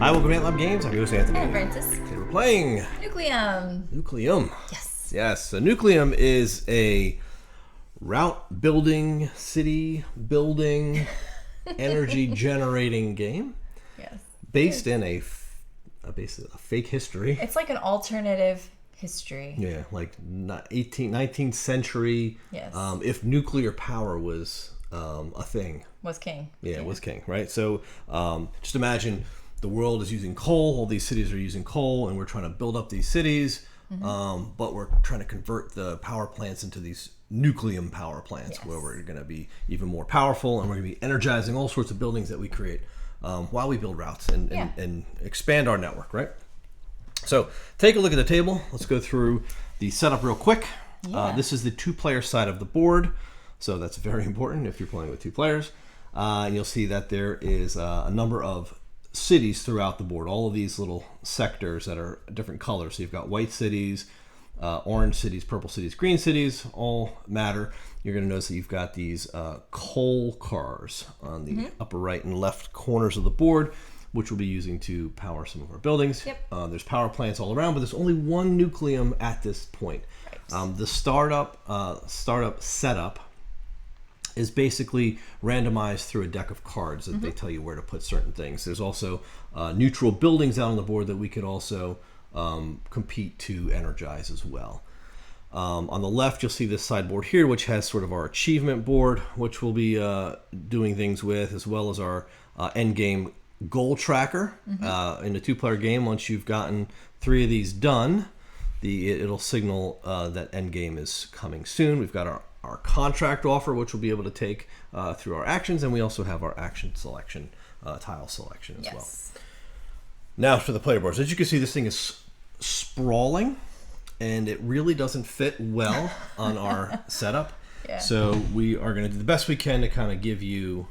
Hi, welcome to Lab Games. I'm your host, Anthony. And Francis. Today we're playing Nucleum. Nucleum. Yes. Yes, so Nucleum is a route building, city building, energy generating game. Yes. Based in a fake history. It's like an alternative history. Yeah, like 19th century. Yes. If nuclear power was a thing. Was king. Yeah, it was king, right? So just imagine the world is using coal, all these cities are using coal, and we're trying to build up these cities, but we're trying to convert the power plants into these Nucleum power plants, where we're going to be even more powerful, and we're going to be energizing all sorts of buildings that we create while we build routes and expand our network, right? So take a look at the table. Let's go through the setup real quick. Yeah. This is the two-player side of the board, so that's very important if you're playing with two players. And you'll see that there is a number of cities throughout the board, all of these little sectors that are different colors. So you've got white cities, orange cities, purple cities, green cities, all matter. You're going to notice that you've got these coal cars on the upper right and left corners of the board, which we'll be using to power some of our buildings. Yep. There's power plants all around, but there's only one Nucleum at this point. Right. The startup setup is basically randomized through a deck of cards that they tell you where to put certain things. There's also neutral buildings out on the board that we could also compete to energize as well. On the left, you'll see this sideboard here, which has sort of our achievement board, which we'll be doing things with, as well as our end game goal tracker. In a two-player game, once you've gotten 3 of these done, it'll signal that end game is coming soon. We've got our contract offer, which we'll be able to take through our actions, and we also have our action selection, tile selection as well. Now for the player boards. As you can see, this thing is sprawling, and it really doesn't fit well on our setup. So we are going to do the best we can to kind of give you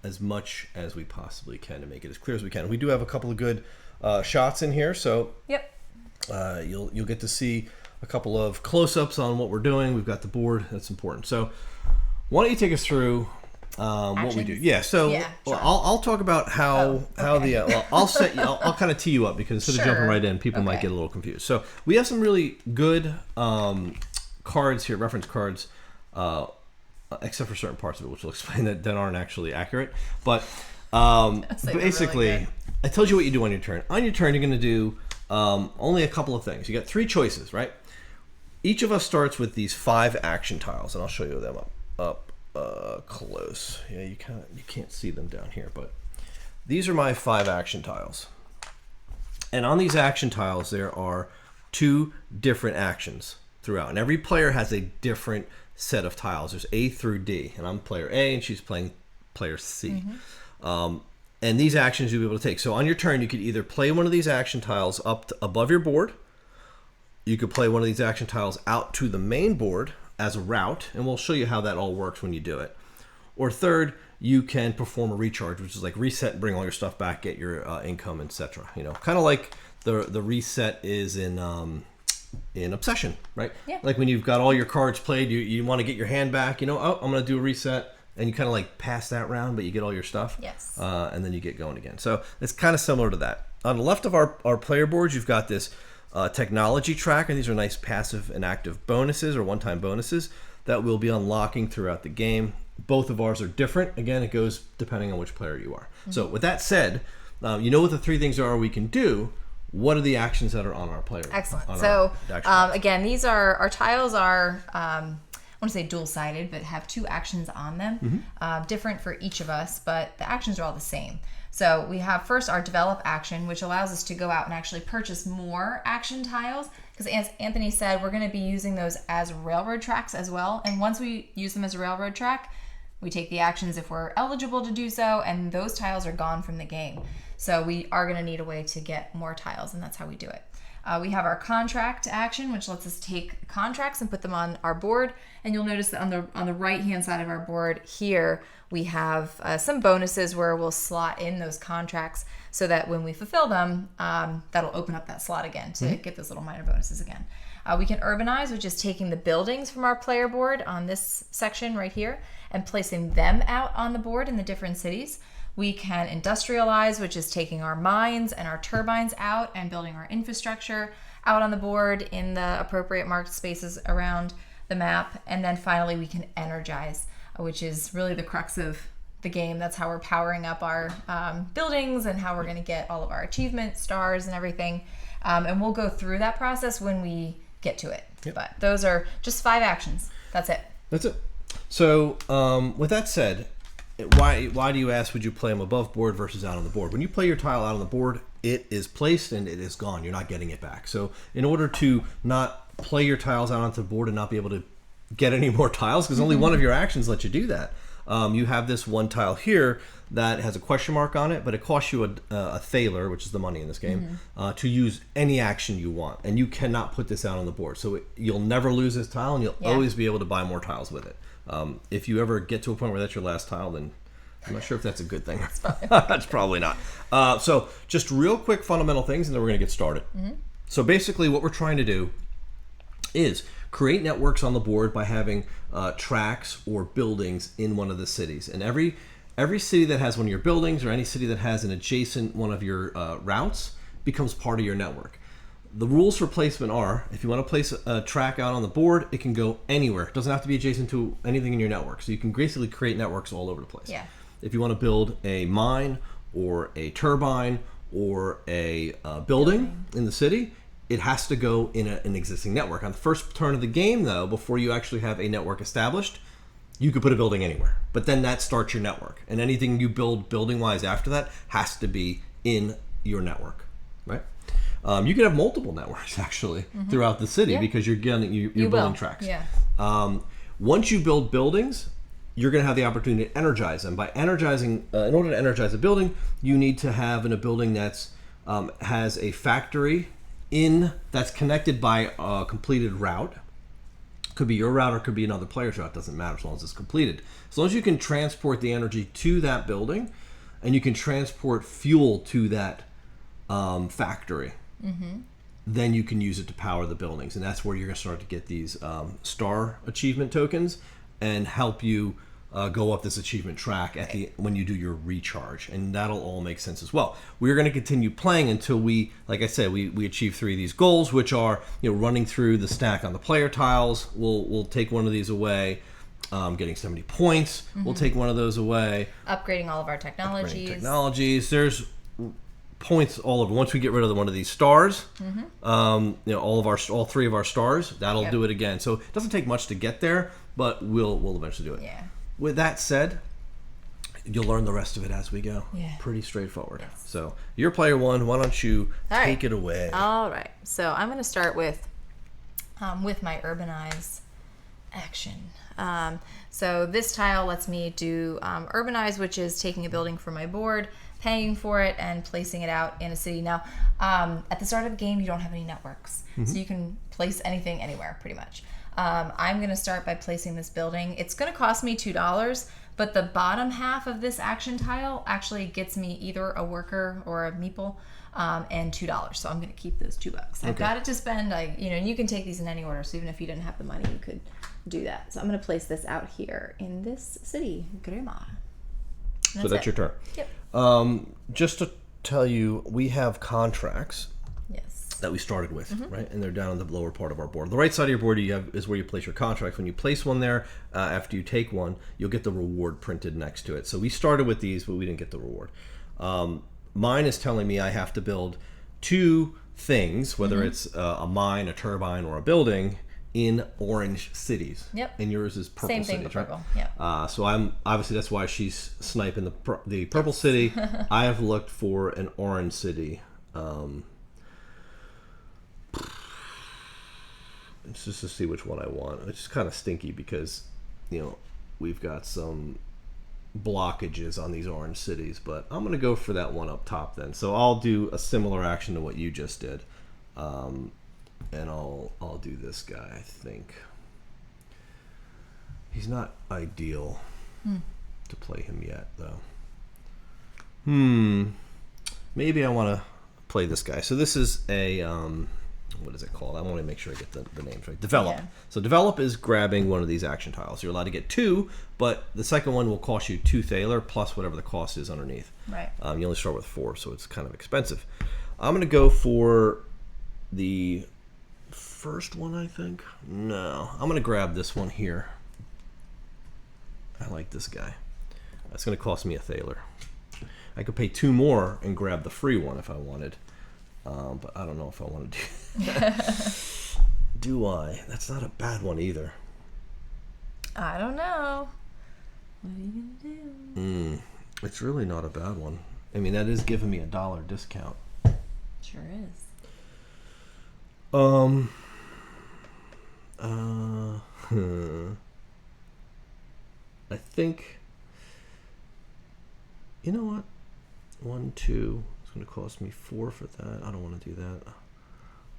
as much as we possibly can to make it as clear as we can. We do have a couple of good shots in here, so you'll get to see a couple of close-ups on what we're doing. We've got the board. That's important. So why don't you take us through what we do? I'll talk about how I'll kind of tee you up, because instead of jumping right in, people might get a little confused. So we have some really good cards here, reference cards, except for certain parts of it, which will explain that aren't actually accurate. But basically, really, I told you what you do on your turn. On your turn, you're going to do only a couple of things. You got 3 choices, right? Each of us starts with these 5 action tiles, and I'll show you them up close. Yeah, you can't see them down here, but these are my 5 action tiles. And on these action tiles, there are 2 different actions throughout, and every player has a different set of tiles. There's A through D, and I'm player A, and she's playing player C. And these actions you'll be able to take. So on your turn, you could either play one of these action tiles up above your board. You could play one of these action tiles out to the main board as a route, and we'll show you how that all works when you do it. Or third, you can perform a recharge, which is like reset, bring all your stuff back, get your income, etc. You know, kind of like the reset is in Obsession, right? Yeah. Like when you've got all your cards played, you want to get your hand back. You know, I'm going to do a reset. And you kind of like pass that round, but you get all your stuff. Yes. And then you get going again. So it's kind of similar to that. On the left of our player boards, you've got this technology tracker. These are nice passive and active bonuses or one-time bonuses that we'll be unlocking throughout the game. Both of ours are different. Again, it goes depending on which player you are. So with that said, you know what the 3 things are we can do. What are the actions that are on our player? Excellent. So again, these are our tiles are I want to say dual-sided, but have 2 actions on them, different for each of us, but the actions are all the same. So we have first our develop action, which allows us to go out and actually purchase more action tiles, because as Anthony said, we're going to be using those as railroad tracks as well. And once we use them as a railroad track, we take the actions if we're eligible to do so, and those tiles are gone from the game. So we are going to need a way to get more tiles, and that's how we do it. We have our contract action, which lets us take contracts and put them on our board. And you'll notice that on the right-hand side of our board here, we have some bonuses where we'll slot in those contracts so that when we fulfill them, that'll open up that slot again to get those little minor bonuses again. We can urbanize, which is taking the buildings from our player board on this section right here and placing them out on the board in the different cities. We can industrialize, which is taking our mines and our turbines out and building our infrastructure out on the board in the appropriate marked spaces around the map. And then finally, we can energize, which is really the crux of the game. That's how we're powering up our buildings and how we're going to get all of our achievements, stars, and everything. And we'll go through that process when we get to it. Yep. But those are just 5 actions. That's it. That's it. So with that said, why do you ask, would you play them above board versus out on the board? When you play your tile out on the board, it is placed and it is gone. You're not getting it back. So in order to not play your tiles out onto the board and not be able to get any more tiles, because only one of your actions lets you do that, you have this one tile here that has a question mark on it, but it costs you a thaler, which is the money in this game, to use any action you want. And you cannot put this out on the board. So you'll never lose this tile, and you'll always be able to buy more tiles with it. If you ever get to a point where that's your last tile, then I'm not sure if that's a good thing. That's probably not. So just real quick fundamental things, and then we're going to get started. So basically what we're trying to do is create networks on the board by having tracks or buildings in one of the cities. And every city that has one of your buildings, or any city that has an adjacent one of your routes, becomes part of your network. The rules for placement are, if you want to place a track out on the board, it can go anywhere. It doesn't have to be adjacent to anything in your network. So you can basically create networks all over the place. Yeah. If you want to build a mine or a turbine or a building in the city, it has to go in an existing network. On the first turn of the game, though, before you actually have a network established, you could put a building anywhere. But then that starts your network. And anything you build building-wise after that has to be in your network, right? You can have multiple networks, actually, throughout the city because you're building tracks. Yeah. Once you build buildings, you're going to have the opportunity to energize them. By energizing, in order to energize a building, you need to have a building that's has a factory that's connected by a completed route. Could be your route or could be another player's route. Doesn't matter as long as it's completed. As long as you can transport the energy to that building, and you can transport fuel to that factory, then you can use it to power the buildings. And that's where you're going to start to get these star achievement tokens and help you go up this achievement track at when you do your recharge. And that'll all make sense as well. We're going to continue playing until we, like I said, we achieve 3 of these goals, which are running through the stack on the player tiles. We'll take one of these away. Getting 70 points. We'll take one of those away. Upgrading all of our technologies. There's points all over. Once we get rid of one of these stars, all 3 of our stars, that'll do it again. So it doesn't take much to get there, but we'll eventually do it. Yeah. With that said, you'll learn the rest of it as we go. Yeah. Pretty straightforward. Yes. So you're player 1. Why don't you take it away? All right. So I'm going to start with my urbanize action. So this tile lets me do urbanize, which is taking a building from my board, paying for it, and placing it out in a city. Now, at the start of the game, you don't have any networks, so you can place anything anywhere, pretty much. I'm going to start by placing this building. It's going to cost me $2, but the bottom half of this action tile actually gets me either a worker or a meeple, and $2. So I'm going to keep those $2. I've got it to spend. You can take these in any order. So even if you didn't have the money, you could do that. So I'm going to place this out here in this city, Grima. So that's your turn. Yep. Just to tell you, we have contracts. Yes. That we started with, right? And they're down on the lower part of our board. The right side of your board is where you place your contracts. When you place one there, after you take one, you'll get the reward printed next to it. So we started with these, but we didn't get the reward. Mine is telling me I have to build 2 things, whether it's a mine, a turbine, or a building, in orange cities. Yep. And yours is purple Same cities, thing, but right? purple. Yep. So I'm obviously that's why she's sniping the purple city. I have looked for an orange city. Just to see which one I want. It's kind of stinky because, we've got some blockages on these orange cities, but I'm going to go for that one up top then. So I'll do a similar action to what you just did. And I'll do this guy, I think. He's not ideal to play him yet, though. Maybe I want to play this guy. So this is a what is it called? I want to make sure I get the names right. Develop. Yeah. So develop is grabbing one of these action tiles. You're allowed to get 2, but the second one will cost you 2 thaler plus whatever the cost is underneath. Right. You only start with 4, so it's kind of expensive. I'm going to go for the first one, I think. No, I'm going to grab this one here. I like this guy. That's going to cost me a thaler. I could pay 2 more and grab the free one if I wanted. But I don't know if I want to do that. Do I? That's not a bad one either. I don't know. What are you going to do? It's really not a bad one. I mean, that is giving me $1 discount. Sure is. I think, you know what? 1, 2. It's going to cost me 4 for that. I don't want to do that.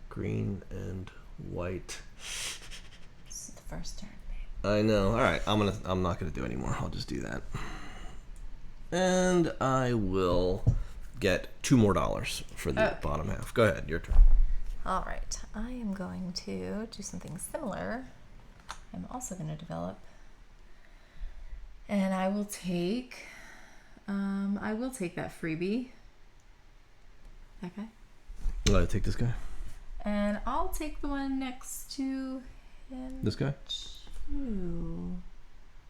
Green and white. This is the first turn, babe. I know. All right. I'm not going to do any more. I'll just do that. And I will get $2 more for the bottom half. Go ahead. Your turn. All right. I am going to do something similar. I'm also going to develop. And I will take that freebie. That guy. I'll take this guy. And I'll take the one next to him. This guy? Too.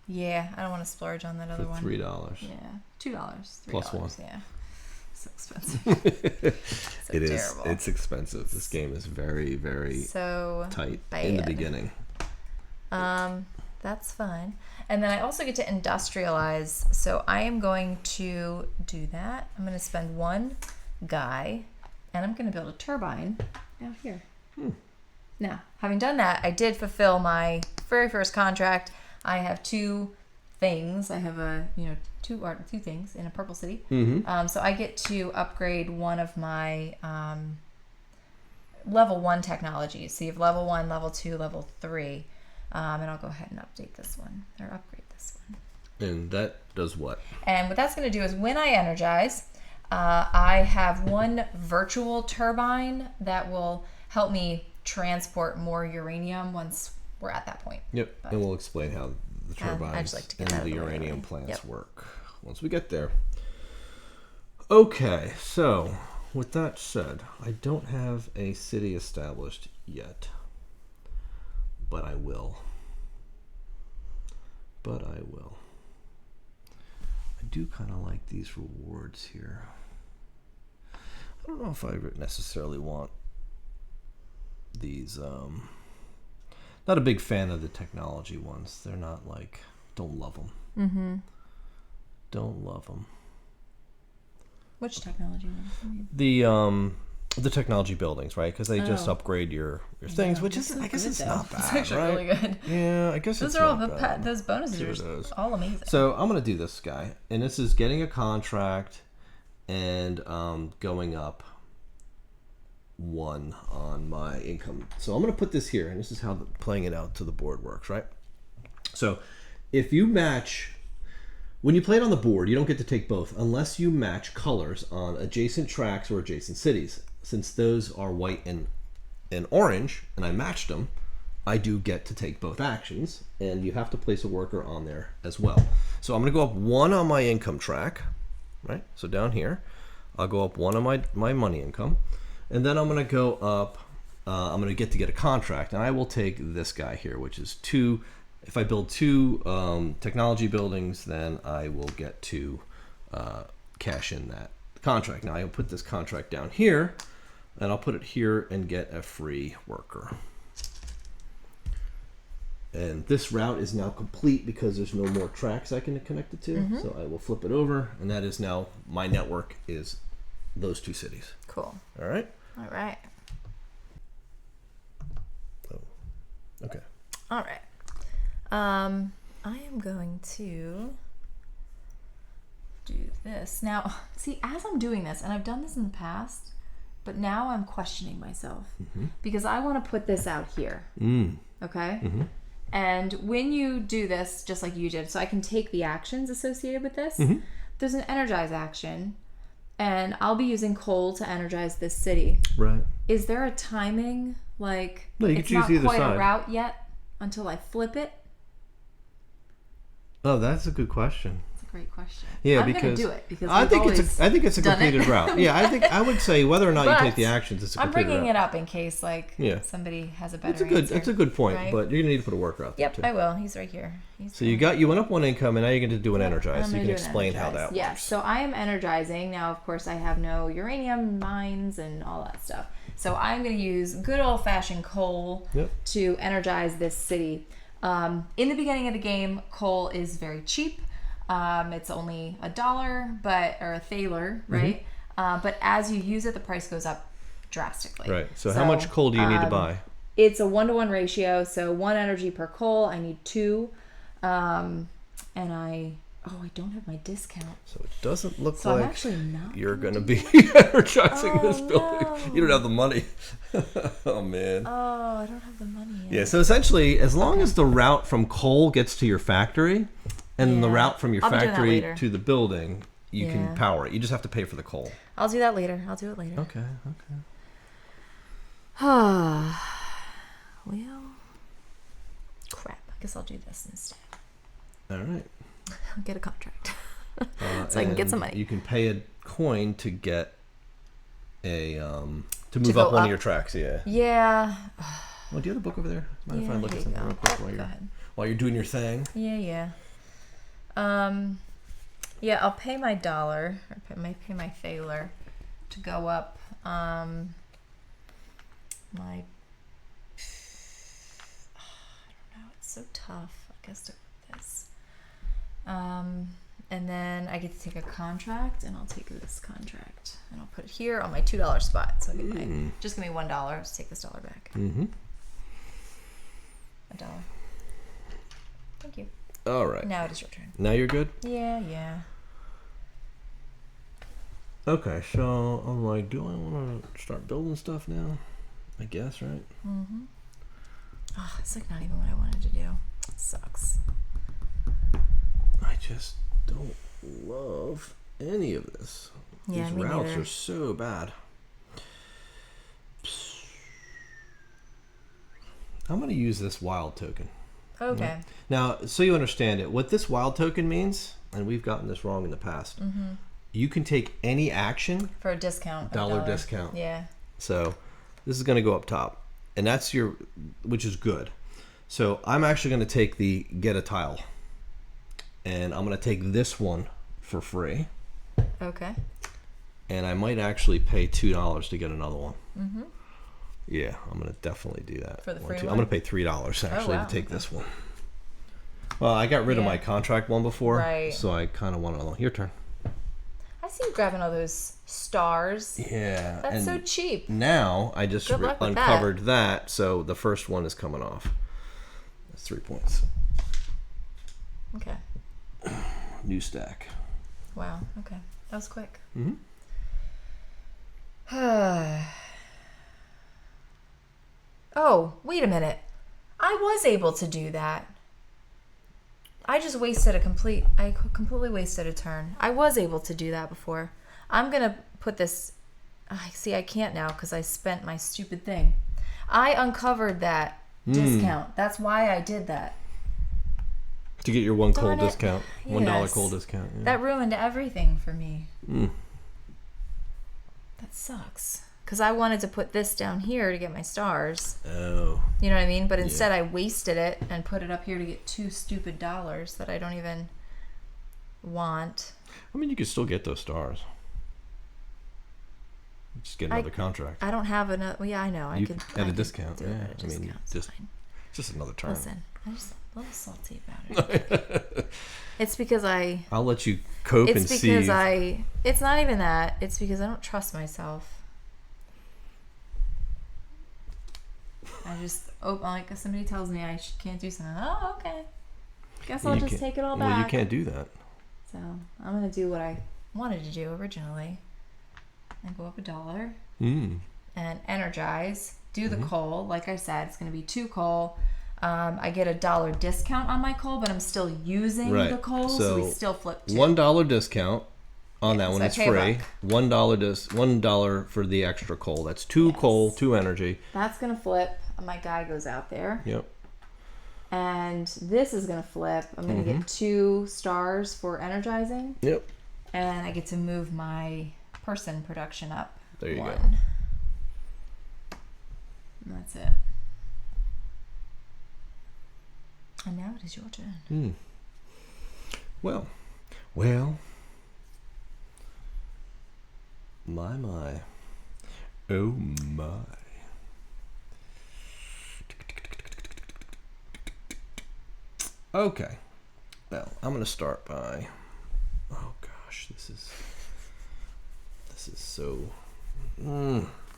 Yeah, I don't want to splurge on that other one. $3. Yeah, $2. $3. Plus 1. Yeah. So expensive. So it is. terrible. It's expensive. This game is very, very tight in the beginning. That's fine. And then I also get to industrialize. So I am going to do that. I'm going to spend 1 guy, and I'm going to build a turbine out here. Now, having done that, I did fulfill my very first contract. I have 2 things. I have two things in a purple city. So I get to upgrade one of my level 1 technologies. So you have level 1, level 2, level 3. And I'll go ahead and update this one, or upgrade this one. And that does what? And what that's going to do is when I energize, I have 1 virtual turbine that will help me transport more uranium once we're at that point. Yep. But, and we'll explain how the turbines and the uranium plants work once we get there. Okay, so with that said, I don't have a city established yet. But I will. I do kind of like these rewards here. I don't know if I necessarily want these. Not a big fan of the technology ones. They're not like, don't love them. Don't love them. Which technology ones? The technology buildings, right? Because they just upgrade your things, which is, I guess, it's not bad. It's actually right? really good. Yeah, I guess those it's are all not bad. those bonuses are all amazing. So I'm gonna do this guy, and this is getting a contract and going up 1 on my income. So I'm gonna put this here, and this is how playing it out to the board works, right? So if you match. When you play it on the board, you don't get to take both unless you match colors on adjacent tracks or adjacent cities. Since those are white and orange, and I matched them, I do get to take both actions, and you have to place a worker on there as well. So I'm going to go up 1 on my income track, right? So down here, I'll go up 1 on my money income, and then I'm going to go up, I'm going to get a contract, and I will take this guy here, which is 2. If I build 2 technology buildings, then I will get to cash in that contract. Now I'll put this contract down here, and I'll put it here and get a free worker. And this route is now complete because there's no more tracks I can connect it to. So I will flip it over, and that is now my network is those 2 cities. Cool. All right? All right. Oh, okay. All right. I am going to do this. Now, see, as I'm doing this, and I've done this in the past, but now I'm questioning myself because I want to put this out here. Okay? And when you do this, just like you did, so I can take the actions associated with this, there's an energize action, and I'll be using coal to energize this city. Right. Is there a timing? Like, No, you it's can choose not either quite side. a route yet until I flip it? Oh, that's a good question. That's a great question. Yeah, I'm because going to do it because I think it's a done it. completed route. Yeah, I would say whether or not you But take the actions, it's a I'm completed bringing route. it up in case somebody has a better answer. It's a good point, right? but you're gonna need to put a worker out there Yep, too. I will. He's right here. So you went up one income, and now you're going to do an energize. I'm So you gonna can do an explain how energize. that Yes, works. so I am energizing. Now, of course, I have no uranium mines and all that stuff. So I'm going to use good old-fashioned coal to energize this city. In the beginning of the game, coal is very cheap. It's only $1, or a thaler, right? But as you use it, the price goes up drastically. Right. So how much coal do you need to buy? It's a 1-to-1 ratio, so 1 energy per coal. I need 2. And I don't have my discount. So it doesn't look So I'm like actually not you're gonna going to be energizing this building. no. You don't have the money. Oh, man. Oh, I don't have the money yet. Yeah, so essentially, as long as the route from coal gets to your factory and the route from your I'll be doing that factory later. to the building, you can Yeah. power it. You just have to pay for the coal. I'll do that later. I'll do it later. Okay. Well, crap. I guess I'll do this instead. All right. I'll get a contract. So I can get some money. You can pay a coin to get a to move go up one up. of your tracks. Yeah. Yeah. Well, do you have the book over there? Mind if I look here at you something go. real quick Go ahead. while you're doing your thing? Yeah. Yeah, I'll pay my dollar. I may pay my thaler to go up. I don't know. It's so tough. I guess to put this. And then I get to take a contract, and I'll take this contract, and I'll put it here on my $2 spot. So I'll get just give me $1. Let's take this dollar back. Mm-hmm. $1. Thank you. All right. Now it is your turn. Now you're good? Yeah. Okay, so I'm like, do I want to start building stuff now? I guess, right? Mm-hmm. Oh, it's like not even what I wanted to do. It sucks. I just don't love any of this. Yeah, These me routes neither. are so bad. I'm going to use this wild token. Okay. Now, so you understand it, what this wild token means, and we've gotten this wrong in the past, you can take any action, For a discount. dollar discount. Yeah. So this is going to go up top, and that's which is good. So I'm actually going to take the get a tile, and I'm going to take this one for free, Okay. and I might actually pay $2 to get another one. Mm-hmm. Yeah, I'm going to definitely do that. For the free I'm one? going to pay $3 actually wow, to take okay. this one. Well, I got rid of Yeah. my contract one before, Right. so I kind of want another one. Your turn. I see you grabbing all those stars. Yeah. That's and so cheap. now I just Good luck with uncovered that, so the first one is coming off. That's 3 points. Okay. New stack. Wow. Okay. That was quick. Mm-hmm. Oh, wait a minute. I was able to do that. I just wasted I completely wasted a turn. I was able to do that before. I'm going to put this... I can't now because I spent my stupid thing. I uncovered that discount. That's why I did that. To get your one coal Darn it. discount. $1 Yes. coal discount. Yeah. That ruined everything for me. Mm. That sucks. Because I wanted to put this down here to get my stars. Oh. You know what I mean? But instead I wasted it and put it up here to get $2 stupid that I don't even want. I mean, you could still get those stars. Just get another contract. I don't have enough. Well, yeah, I know. I You could at I a could discount. do it Yeah. at a I mean, discount. It's fine. just another turn. Listen, I'm just a little salty about it. It's because I'll let you cope and see. It's because it's not even that. It's because I don't trust myself. I just, like somebody tells me I can't do something. Oh, okay. Guess I'll just take it all back. Well, you can't do that. So I'm going to do what I wanted to do originally. And go up $1. And energize. Do the coal. Like I said, it's going to be 2 coal. I get $1 discount on my coal, but I'm still using the coal, so we still flip 2. $1 discount, on that one. so It's pay a free. buck. $1 for the extra coal. That's 2 coal, 2 energy. That's gonna flip. My guy goes out there. Yep. And this is gonna flip. I'm gonna get 2 stars for energizing. Yep. And I get to move my person production up. There you 1. go. And that's it. And now it is your turn. Well. My. Oh my. Okay. Well, I'm gonna start by. Oh gosh, this is so.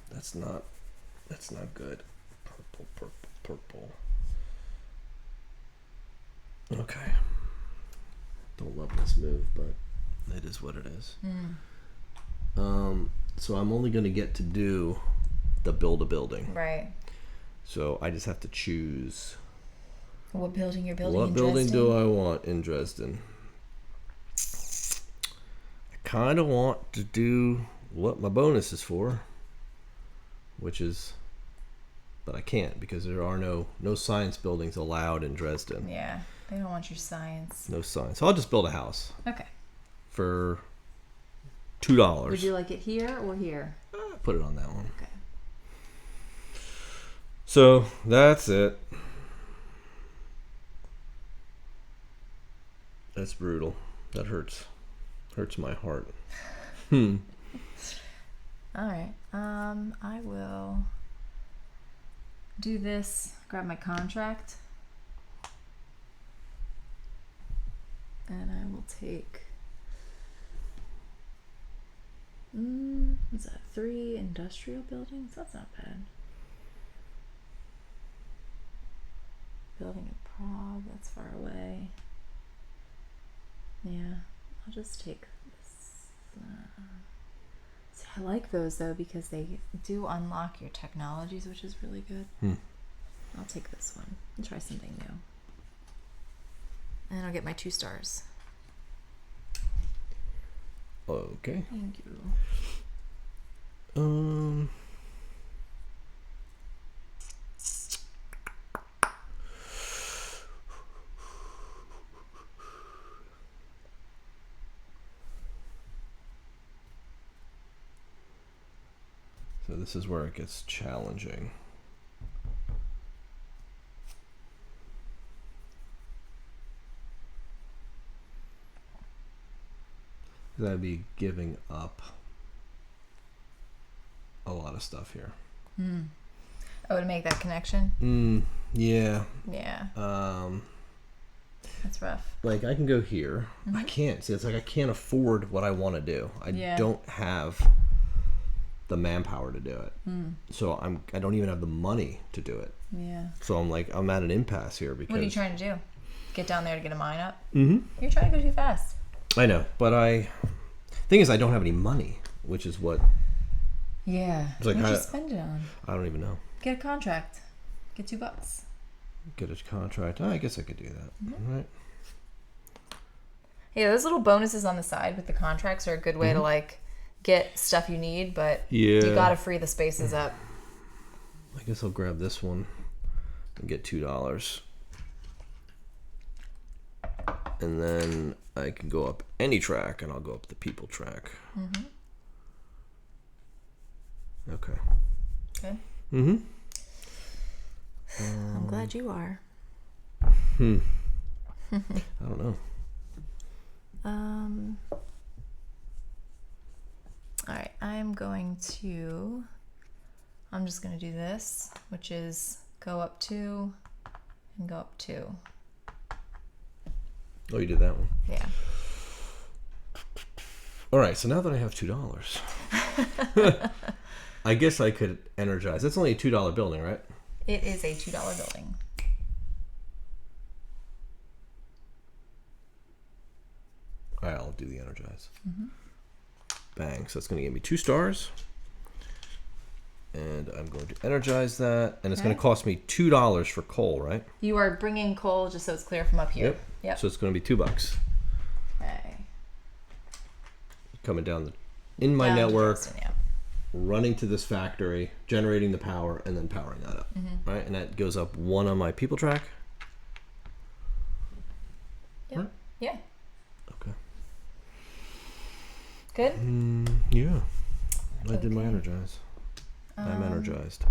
That's not good. Purple. Okay. Don't love this move, but it is what it is. So I'm only going to get to do the build a building. Right. So I just have to choose. What building you're building What in building Dresden? do I want in Dresden? I kind of want to do what my bonus is for, which is, but I can't because there are no science buildings allowed in Dresden. Yeah, they don't want your science. No science. So I'll just build a house Okay. for $2. Would you like it here or here? Put it on that one. Okay. So that's it. That's brutal. That hurts my heart. All right. I will do this. Grab my contract, and I will take. What's that? 3 industrial buildings. That's not bad. Building in Prague. That's far away. Yeah, I'll just take this. See, I like those though because they do unlock your technologies, which is really good. I'll take this one and try something new. And I'll get my 2 stars. Okay. Thank you. So this is where it gets challenging. Because I'd be giving up a lot of stuff here. Oh, to make that connection? Yeah. Yeah. That's rough. Like I can go here. I can't. See, it's like I can't afford what I want to do. I don't have the manpower to do it. So I don't even have the money to do it. Yeah. So I'm at an impasse here because. What are you trying to do? Get down there to get a mine up? You're trying to go too fast. I know, but thing is I don't have any money, which is what. Yeah. It's like What'd you spend it on? I don't even know. Get a contract. Get $2. Get a contract. I guess I could do that. Right. Yeah, those little bonuses on the side with the contracts are a good way to like get stuff you need, but you gotta free the spaces up. I guess I'll grab this one and get $2. And then I can go up any track, and I'll go up the people track. Okay. Okay. I'm glad you are. I don't know. All right, I'm just going to do this, which is go up 2 and go up 2. Oh, you did that one. Yeah. All right, so now that I have $2, I guess I could energize. That's only a $2 building, right? It is a $2 building. All right, I'll do the energize. Bang. So that's going to give me 2 stars. And I'm going to energize that. And it's going to cost me $2 for coal, right? You are bringing coal just so it's clear from up here. Yep. So it's going to be $2. coming down in my Down to network, Dresden, yeah. running to this factory, generating the power, and then powering that up. Right, and that goes up 1 on my people track. Yep. Right? Yeah. Okay. Good? Yeah. I did my energize. I'm energized.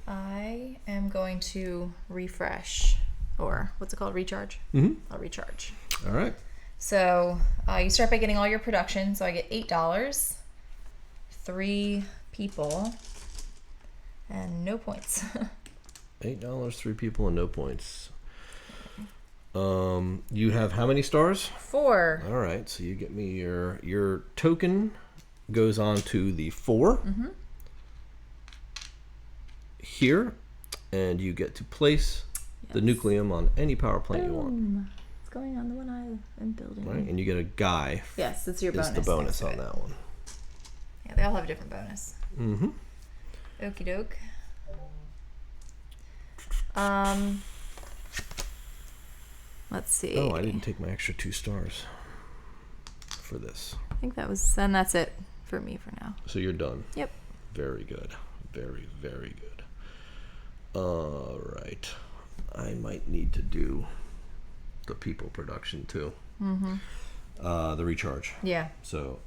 I am going to refresh, or what's it called? Recharge? I'll recharge. All right. So you start by getting all your production. So I get $8, 3 people, and no points. $8, 3 people, and no points. You have how many stars? 4. All right, so you get me your token goes on to the 4 here, and you get to place the Nucleum on any power plant you want. It's going on the one I am building. Right, and you get a guy. Yes, it's your bonus. It's the bonus on that one. Yeah, they all have a different bonus. Okie doke. Let's see. Oh, I didn't take my extra 2 stars for this. I think and that's it for me for now. So you're done. Yep. Very good. Very, very good. All right. I might need to do the people production too. The recharge. Yeah. So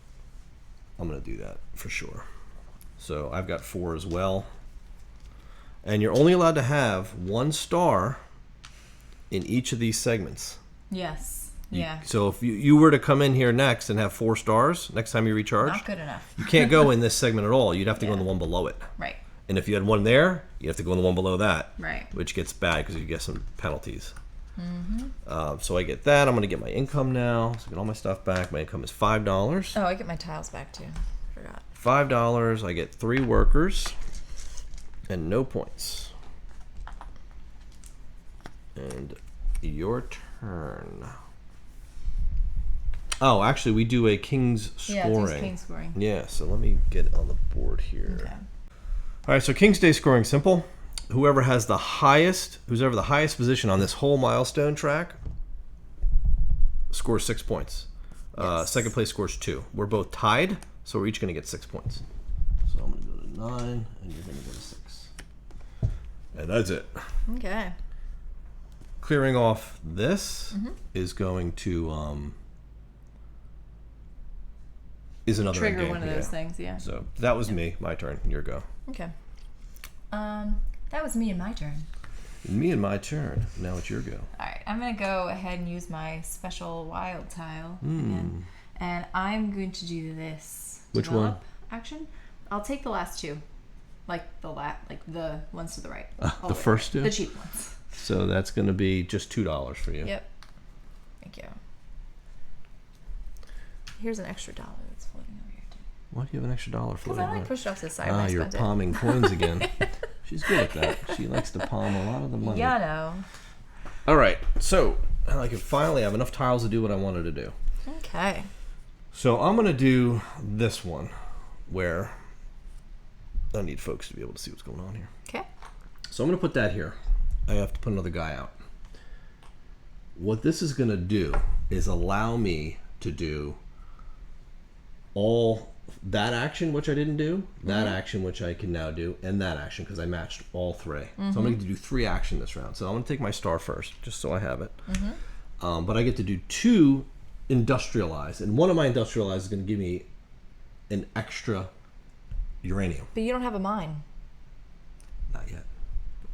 I'm going to do that for sure. So I've got 4 as well. And you're only allowed to have 1 star in each of these segments. Yes. So if you were to come in here next and have 4 stars next time you recharge, Not good enough. you can't go in this segment at all. You'd have to go in the one below it. Right. And if you had 1 there, you have to go in the one below that. Right. Which gets bad because you get some penalties. So I get that. I'm going to get my income now. So I get all my stuff back. My income is $5. Oh, I get my tiles back too. Forgot. $5. I get 3 workers and no points. And your turn. Oh, actually, we do a king's scoring. Yeah, it's king's scoring. Yeah, so let me get on the board here. Okay. All right, so King's Day scoring simple. Whoever has the highest, who's ever the highest position on this whole milestone track scores 6 points. Yes. Second place scores 2. We're both tied, so we're each going to get 6 points. So I'm going to go to 9, and you're going to go to 6. And that's it. Okay. Clearing off this is going to is another Trigger game. one of those things, yeah. So that was me. My turn. Your go. Okay. That was me and my turn. Me and my turn. Now it's your go. All right, I'm gonna go ahead and use my special wild tile again, and I'm going to do this. Which develop action? I'll take the last 2, like the ones to the right. The first 2. The cheap ones. So that's going to be just $2 for you. Yep. Thank you. Here's an extra $1 that's floating over here too. Why do you have an extra $1 Because floating I like around? pushed off to the side when I You're spent it. palming coins again. She's good at that. She likes to palm a lot of the money. Yeah, I know. All right. So I can finally have enough tiles to do what I wanted to do. Okay. So I'm going to do this one where I need folks to be able to see what's going on here. Okay. So I'm going to put that here. I have to put another guy out. What this is going to do is allow me to do all that action, which I didn't do, that action, which I can now do, and that action, because I matched all 3. So I'm going to do 3 action this round. So I'm going to take my star first, just so I have it. But I get to do 2 industrialize, and one of my industrialize is going to give me an extra uranium. But you don't have a mine. Not yet.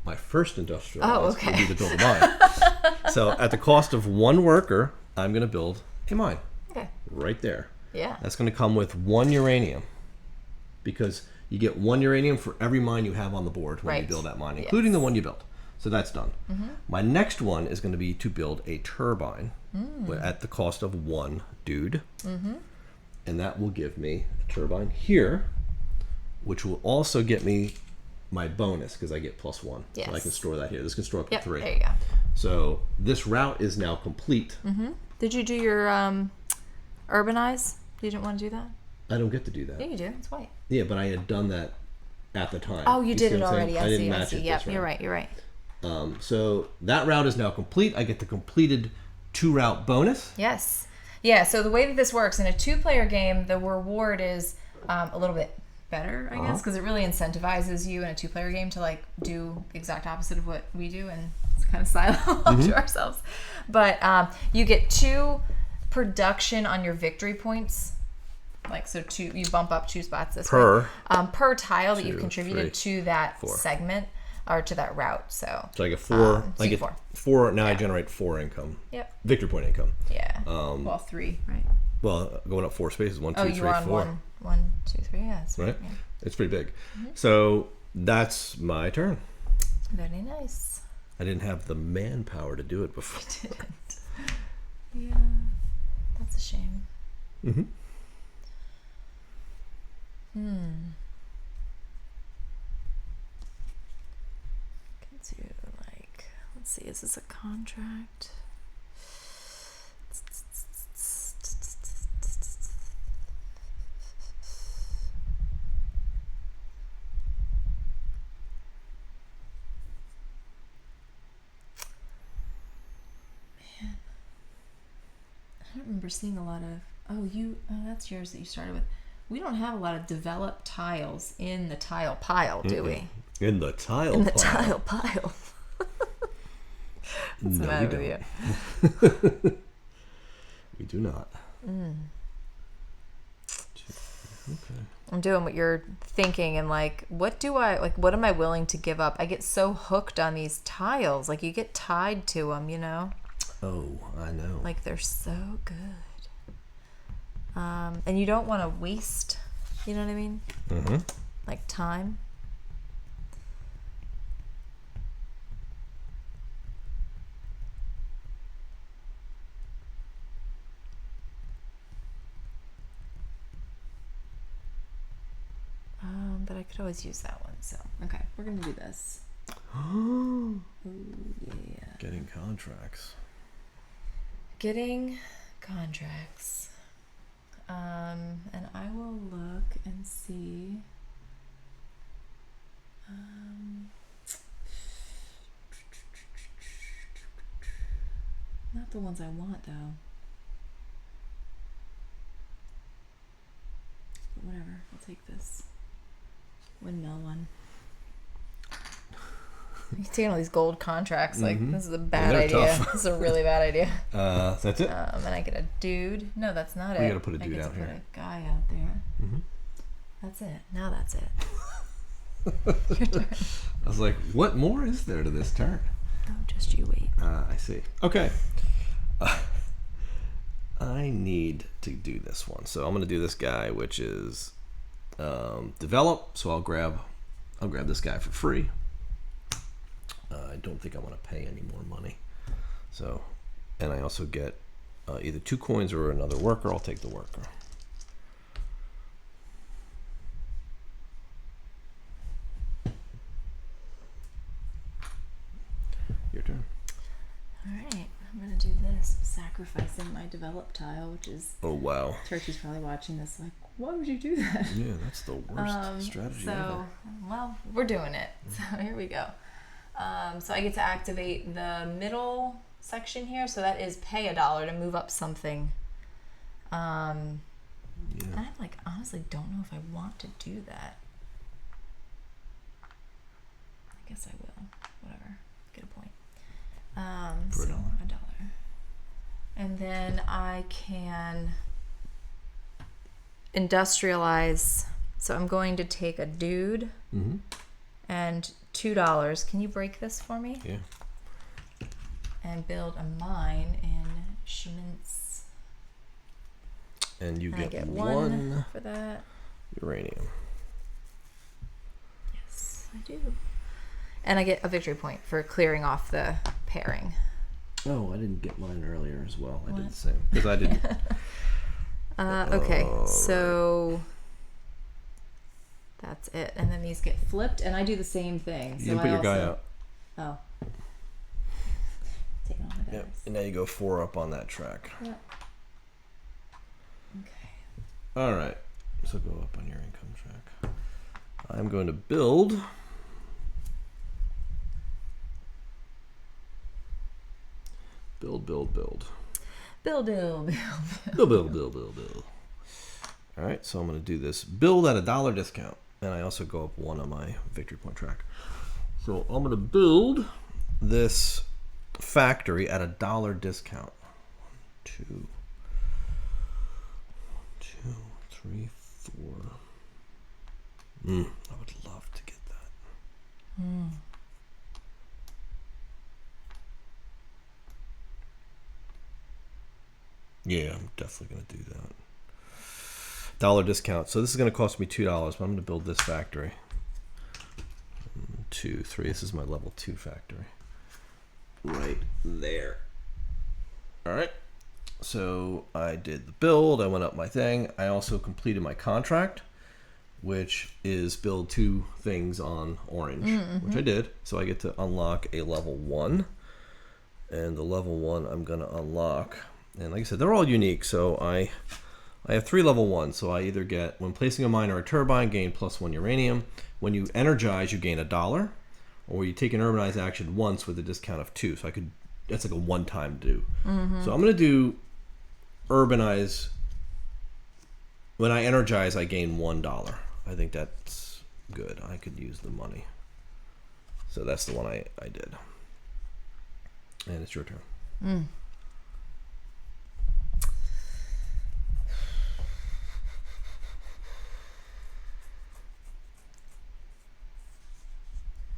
My first industrialize will be to build a mine. So at the cost of 1 worker, I'm going to build a mine. Okay. Right there. Yeah. That's going to come with 1 uranium, because you get 1 uranium for every mine you have on the board when you build that mine, including the one you built. So that's done. My next one is going to be to build a turbine at the cost of 1 dude. And that will give me a turbine here, which will also get me my bonus, because I get +1. Yes. So I can store that here. This can store up to 3. There you go. So this route is now complete. Did you do your urbanize? You didn't want to do that? I don't get to do that. Yeah, you do. It's white. Yeah, but I had done that at the time. Oh, you did see it what I'm already. saying? I didn't see. match it this Yep, you're round. right. So that route is now complete. I get the completed 2 route bonus. Yes. Yeah, so the way that this works, in a 2-player game, the reward is a little bit better, I guess, because it really incentivizes you in a 2-player game to like do the exact opposite of what we do and kind of silo to ourselves. But you get 2 production on your victory points. Like, so you bump up 2 spots this way. Per tile that you've contributed to that segment or to that route. So I get 4. so I get 4. Now I generate 4 income. Yep. Victory point income. Yeah. Well, 3, right? Well, going up 4 spaces. 1, 2, 3, 4. Oh, you're on 1, 2, 3. Yeah. That's right. Yeah. It's pretty big. So that's my turn. Very nice. I didn't have the manpower to do it before. You didn't. Yeah. That's a shame. Mm-hmm. Can do like, let's see, is this a contract? Man, I don't remember seeing a lot of. Oh, that's yours that you started with. We don't have a lot of developed tiles in the tile pile, do we? In the tile pile? In the tile pile. What's the matter with you? We do not. Okay. I'm doing what you're thinking and like, what am I willing to give up? I get so hooked on these tiles. Like, you get tied to them, you know? Oh, I know. Like, they're so good. And you don't want to waste, you know what I mean? Mm-hmm. Like time. But I could always use that one. So, okay, we're going to do this. Oh, yeah. Getting contracts. Getting contracts. And I will look and see. Not the ones I want, though. But whatever, I'll take this windmill one. You're taking all these gold contracts. Like, this is a bad idea. This is a really bad idea. That's it? And I get a dude. No, that's not it. You gotta put a dude out here. I get to put a guy out there. Mm-hmm. That's it. Now that's it. Your turn. I was like, what more is there to this turn? Oh, just you wait. I see. Okay. I need to do this one. So I'm going to do this guy, which is develop. So I'll grab this guy for free. I don't think I want to pay any more money. So, and I also get either 2 coins or another worker. I'll take the worker. Your turn. All right, I'm gonna do this. I'm sacrificing my develop tile, which is. Oh wow. Turkey's probably watching this, like, why would you do that? Yeah, that's the worst strategy ever. Well, we're doing it. So here we go. So I get to activate the middle section here. So that is pay $1 to move up something. Yeah. And I like honestly don't know if I want to do that. I guess I will. Whatever. Get a point. For so $1. $1. And then I can industrialize. So I'm going to take a dude and $2. Can you break this for me? Yeah. And build a mine in Schmintz. And you I get one for that. uranium. Yes, I do. And I get a victory point for clearing off the pairing. Oh, I didn't get mine earlier as well. I did the same. Because I didn't. Okay, so that's it. And then these get flipped, and I do the same thing. You didn't put your guy out. Oh. Taking all my guys. Yep. And now you go 4 up on that track. Yep. Okay. All right. So go up on your income track. I'm going to build. Build. Build. Build. All right, so I'm going to do this. Build at $1 discount. And I also go up 1 on my victory point track. So I'm going to build this factory at $1 discount. 2, 3, 4. I would love to get that. Yeah, I'm definitely going to do that. $1 discount. So this is going to cost me $2, but I'm going to build this factory. 2, 3. This is my level 2 factory. Right there. All right. So I did the build. I went up my thing. I also completed my contract, which is build 2 things on orange, which I did. So I get to unlock a level 1. And the level 1 I'm going to unlock. And like I said, they're all unique. So I have 3 level 1. So I either get, when placing a mine or a turbine, gain +1 uranium. When you energize, you gain $1. Or you take an urbanize action once with a discount of 2. So I could, that's like a one-time do. So I'm going to do urbanize. When I energize, I gain $1. I think that's good. I could use the money. So that's the one I did. And it's your turn.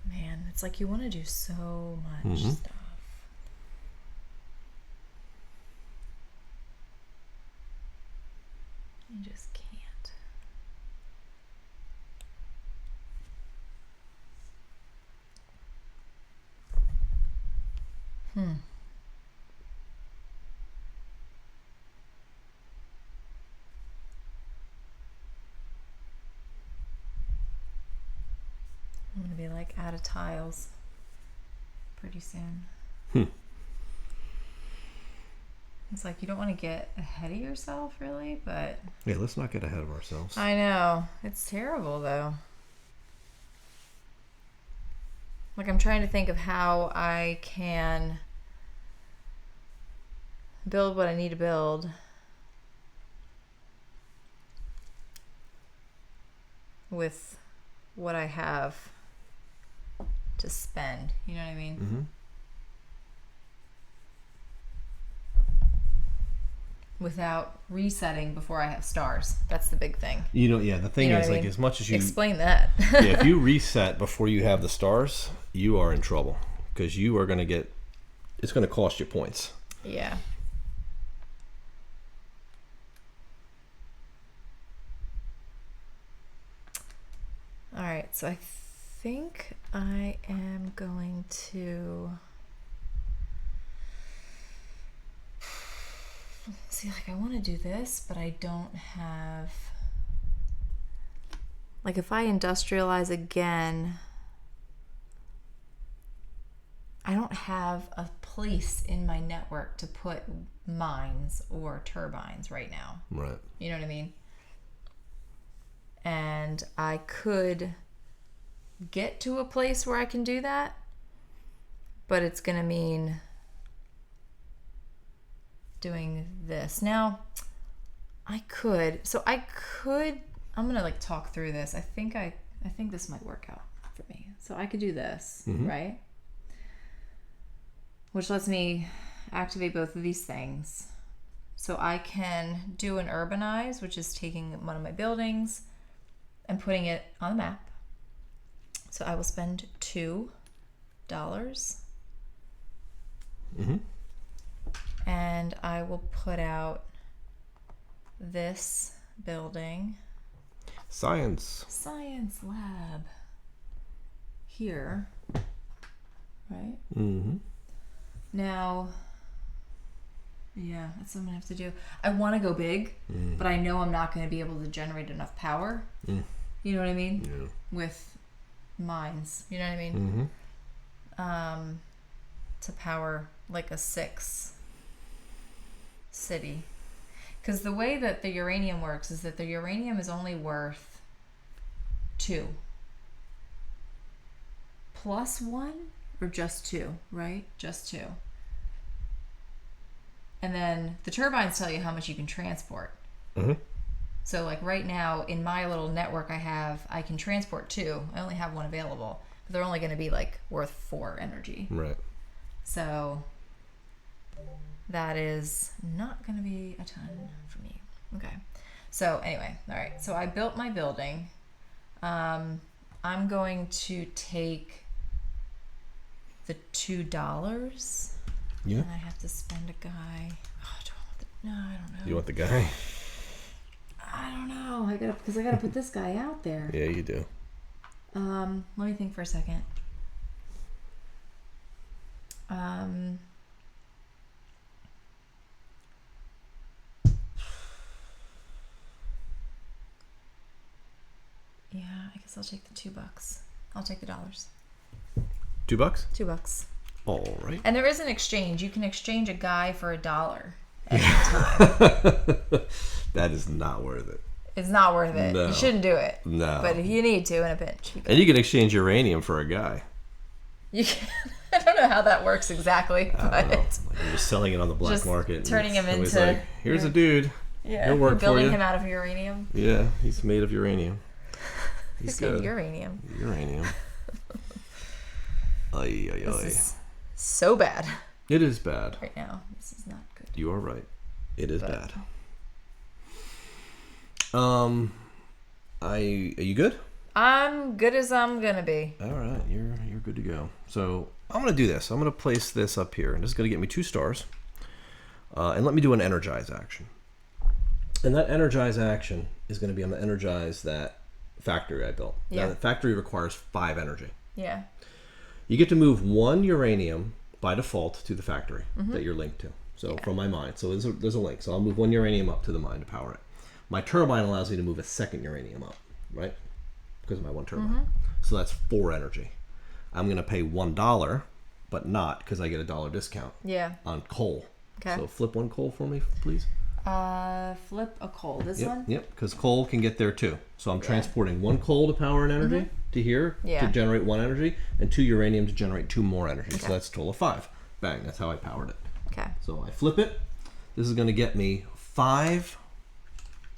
Man, it's like you want to do so much stuff. You just can't. I'm going to be like out of tiles pretty soon. It's like you don't want to get ahead of yourself, really, but... Yeah, let's not get ahead of ourselves. I know. It's terrible, though. Like, I'm trying to think of how I can build what I need to build with what I have to spend. You know what I mean? Without resetting before I have stars. That's the big thing. You know, yeah, the thing is, like, as much as you... Explain that. Yeah, if you reset before you have the stars, you are in trouble. Because you are going to get... It's going to cost you points. Yeah. All right, so I think I am going to... See, like, I want to do this, but I don't have... Like, if I industrialize again, I don't have a place in my network to put mines or turbines right now. Right. You know what I mean? And I could get to a place where I can do that, but it's going to mean doing this. Now, I'm going to like talk through this. I think this might work out for me. So I could do this, right? Which lets me activate both of these things. So I can do an urbanize, which is taking one of my buildings and putting it on the map. So I will spend $2. And I will put out this building. Science lab. Here. Right? Now, yeah, that's what I'm going to have to do. I want to go big, but I know I'm not going to be able to generate enough power. You know what I mean? Yeah. With mines. You know what I mean? To power like a 6 city. Because the way that the uranium works is that the uranium is only worth 2. +1 or just 2, right? Just 2. And then the turbines tell you how much you can transport. Mm-hmm. So like right now in my little network I can transport 2. I only have 1 available, but they're only going to be like worth 4 energy. Right. So that is not going to be a ton for me. Okay. So anyway, all right. So I built my building. I'm going to take the $2. Yeah. And I have to spend a guy. Oh, do I want the? No, I don't know. You want the guy? I don't know. I gotta put this guy out there. Yeah, you do. Let me think for a second. Yeah, I guess I'll take the $2. I'll take the $. $2? $2. All right. And there is an exchange. You can exchange a guy for $1 at any time. That is not worth it. It's not worth it. No. You shouldn't do it. No. But if you need to in a pinch. And you can exchange uranium for a guy. You can, I don't know how that works exactly, I but don't know. Like you're just selling it on the black just market. turning him into. Like, here's a dude. Yeah, He'll work building for you. him out of uranium. Yeah, he's made of uranium. He's Good. good. Uranium. Uranium. Ay, ay, This ay. is so bad It is bad. right now. This is not good. You are right. It is But- bad. Are you good? I'm good as I'm gonna be. All right, you're good to go. So I'm gonna do this. I'm gonna place this up here, and this is gonna get me 2 stars. And let me do an energize action. And that energize action is gonna be I'm gonna energize that factory I built. Yeah. Now, the factory requires 5 energy. Yeah. You get to move 1 uranium by default to the factory that you're linked to. So from my mine. So there's a link. So I'll move 1 uranium up to the mine to power it. My turbine allows me to move a 2nd uranium up, right? Because of my 1 turbine. So that's 4 energy. I'm going to pay $1, but not because I get a $1 discount Yeah. on coal. Okay. So flip 1 coal for me, please. Flip a coal. This one? Yep, because coal can get there too. So I'm transporting 1 coal to power an energy to here to generate 1 energy, and 2 uranium to generate 2 more energy. So that's a total of 5. Bang, that's how I powered it. Okay. So I flip it. This is going to get me 5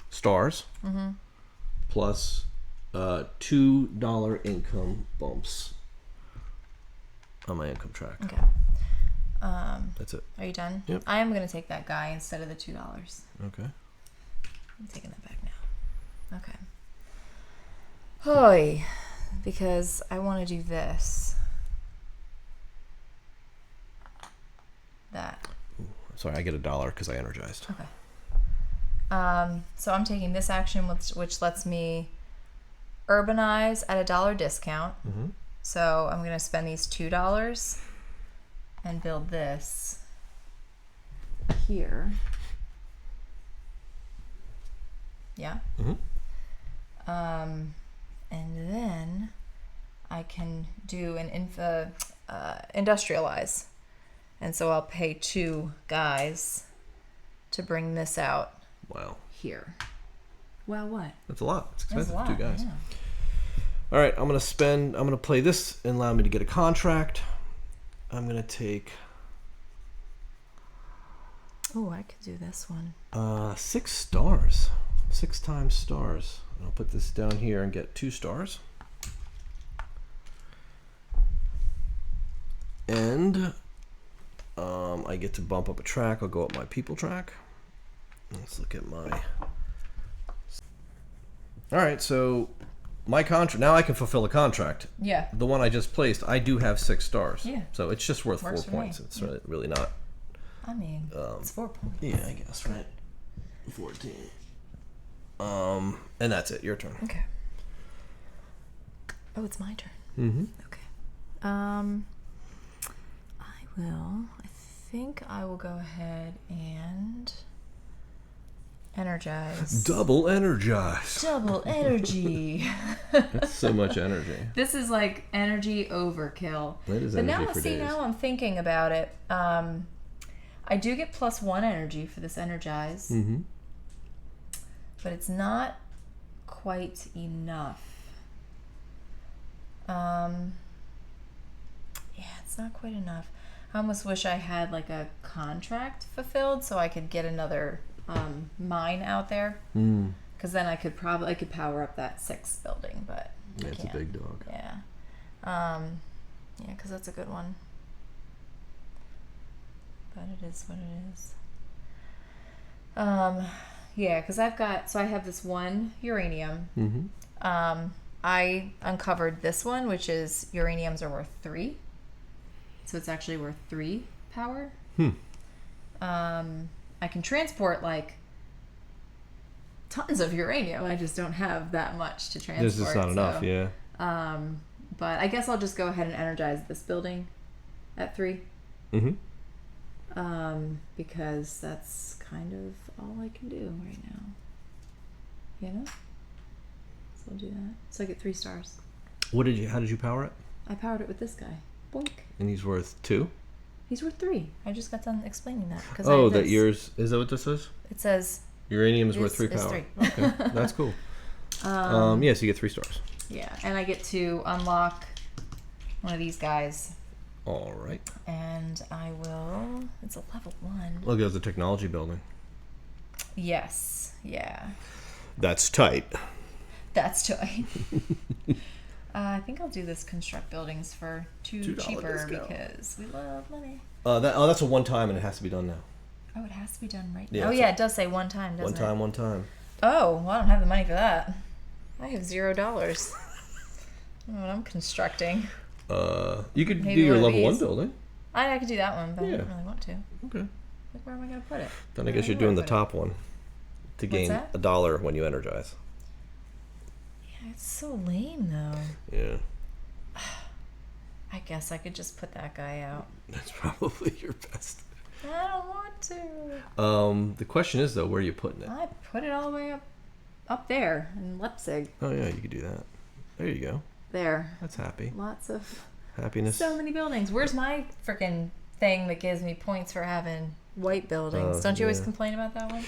stars plus $2 income bumps on my income track. Okay. That's it. Are you done? Yep. I am gonna take that guy instead of the $2. Okay. I'm taking that back now. Okay. Hoy, because I want to do this. That. Sorry, I get $1 because I energized. Okay. So I'm taking this action, which lets me urbanize at a $1 discount. So I'm gonna spend these $2 and build this here. Yeah. And then I can do an industrialize, and so I'll pay 2 guys to bring this out. Wow. Here. Well, what? That's a lot. It's That's expensive. a lot. 2 guys. Yeah. All right, I'm gonna play this and allow me to get a contract. I'm gonna take Oh, I could do this one. 6 stars. 6 times stars. I'll put this down here and get 2 stars. And I get to bump up a track. I'll go up my people track. Let's look at my... All right, so my contract, now I can fulfill a contract. Yeah. The one I just placed, I do have 6 stars. Yeah. So it's just worth Works 4 for me. points. It's really not. I mean, it's 4 points. Yeah, I guess, right? 14. And that's it. Your turn. Okay. Oh, it's my turn. Okay. I think I will go ahead and energize. Double energize. Double energy. That's so much energy. This is like energy overkill. That is but energy now, for see, days. now I'm thinking about it. I do get +1 energy for this energize, but it's not quite enough. Yeah, it's not quite enough. I almost wish I had like a contract fulfilled so I could get another mine out there. Because then I could power up that 6th building, but yeah, it's a big dog. Yeah. Yeah, because that's a good one. But it is what it is. Yeah, because I have this one uranium. I uncovered this one, which is uraniums are worth 3. So it's actually worth 3 power. I can transport like tons of uranium. I just don't have that much to transport. This is not enough, yeah. But I guess I'll just go ahead and energize this building at 3. Because that's kind of all I can do right now. You know? So I'll do that. So I get 3 stars. How did you power it? I powered it with this guy. Boink. And he's worth 2? He's worth 3. I just got done explaining that. Oh, that yours, is that what this is? It says uranium is worth 3 power. 3. Okay, that's cool. So you get 3 stars. Yeah, and I get to unlock one of these guys. All right. And I will. It's a level 1. Look, there's a technology building. Yes. Yeah. That's tight. That's tight. I think I'll do this construct buildings for $2 cheaper discount. Because we love money. That's a 1 time and it has to be done now. Oh, it has to be done right Yeah, now. Oh, yeah, it does say 1 time, doesn't it? 1 time. Oh, well, I don't have the money for that. I have $0. I don't know what I'm constructing. You could Maybe do your one of level 1 these. building. I could do that one, but Yeah. I don't really want to. Okay. Like, where am I going to put it? Then I guess you're doing the top one to gain that? $1 when you energize. Yeah, it's so lame, though. Yeah. I guess I could just put that guy out. That's probably your best. I don't want to. The question is, though, where are you putting it? I put it all the way up there in Leipzig. Oh, yeah, you could do that. There you go. There. That's happy. Lots of... Happiness. So many buildings. Where's my freaking thing that gives me points for having white buildings? Don't you always complain about that one?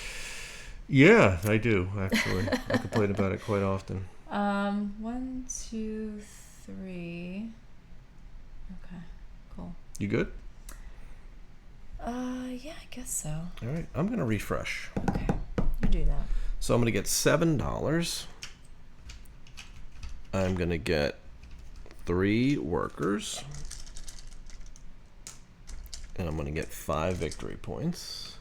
Yeah, I do, actually. I complain about it quite often. 1, 2, 3. Okay, cool. You good? Yeah, I guess so. All right, I'm going to refresh. Okay, you do that. So I'm going to get $7. I'm going to get 3 workers. And I'm going to get 5 victory points.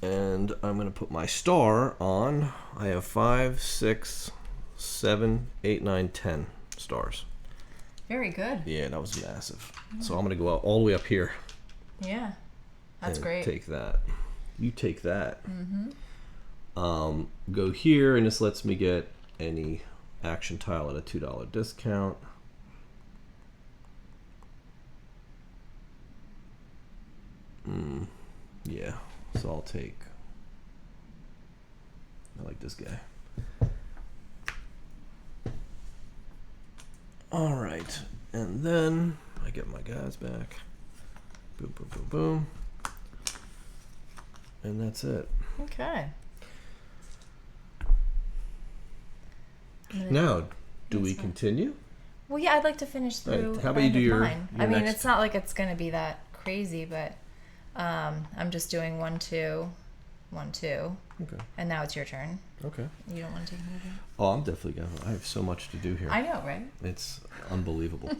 And I'm going to put my star on. I have 5, 6, 7, 8, 9, 10 stars. Very good. Yeah, that was massive. So I'm going to go all the way up here. Yeah, that's and great. Take that. You take that. Go here, and this lets me get any action tile at a $2 discount. Yeah, so I'll take. I like this guy. All right, and then I get my guys back. Boom, boom, boom, boom. And that's it. Okay. Now, do we continue? Well, yeah, I'd like to finish through. How about you do your mine. I mean, next- it's not like it's going to be that crazy, but I'm just doing 1, 2, 1, 2, Okay. and now it's your turn. Okay. You don't want to take another turn? Oh, I'm definitely going to. I have so much to do here. I know, right? It's unbelievable.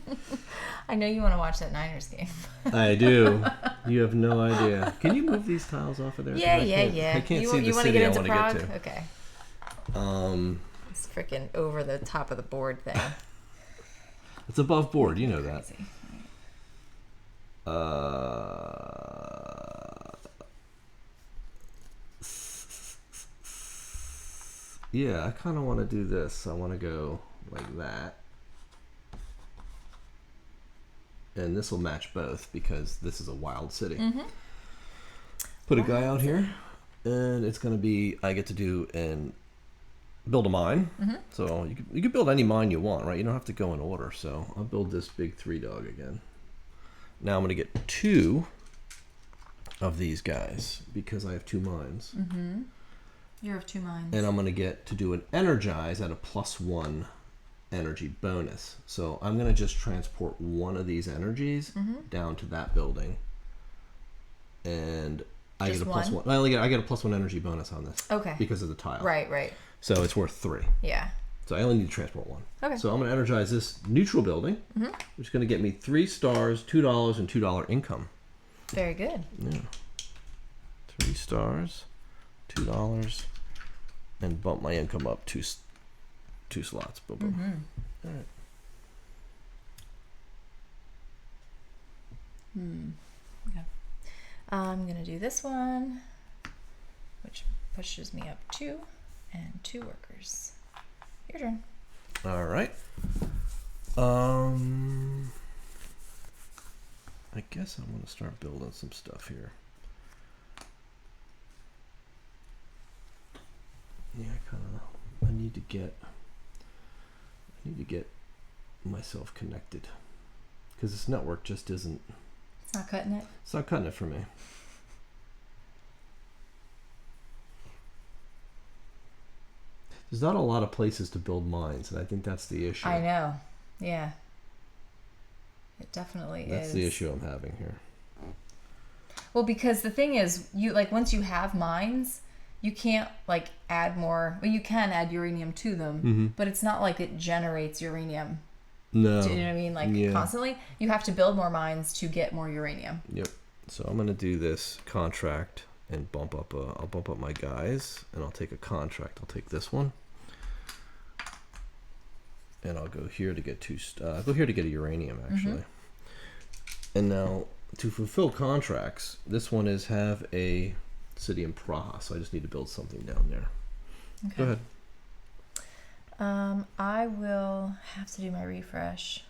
I know you want to watch that Niners game. I do. You have no idea. Can you move these tiles off of there? Yeah. I can't see the you wanna city get I into want to Prague? get to. Okay. It's freaking over the top of the board thing. It's above board. You know that. Crazy. Yeah, I kind of want to do this. I want to go like that. And this will match both because this is a wild city. Put a guy out here, and it's going to be, I get to do and build a mine. So you can build any mine you want, right? You don't have to go in order. So I'll build this big 3-dog again. Now I'm going to get 2 of these guys because I have 2 mines. You have 2 mines. And I'm going to get to do an energize at a +1 energy bonus. So I'm going to just transport one of these energies down to that building. And I Just get a +1. I get a +1 energy bonus on this. Okay. Because of the tile. Right. So it's worth 3. Yeah. So I only need to transport 1. Okay. So I'm going to energize this neutral building, which is going to get me 3 stars, $2, and $2 income. Very good. Yeah. 3 stars, $2, and bump my income up 2 slots. Boom, boom. All right. Okay. I'm gonna do this one, which pushes me up 2 and 2 workers. Your turn. All right. I guess I'm gonna start building some stuff here. Yeah, I need to get myself connected because this network just isn't. It's not cutting it. It's not cutting it for me. There's not a lot of places to build mines, and I think that's the issue. I know. Yeah. It definitely That's is. the issue I'm having here. Well, because the thing is, you like once you have mines, you can't like add more. Well, you can add uranium to them, but it's not like it generates uranium. No. Do you know what I mean? Like constantly, you have to build more mines to get more uranium. Yep. So I'm gonna do this contract and I'll bump up my guys, and I'll take a contract. I'll take this one, and I'll go here to get I'll go here to get a uranium actually. And now to fulfill contracts, this one is have a city in Praha, so I just need to build something down there. Okay. Go ahead. I will have to do my refresh.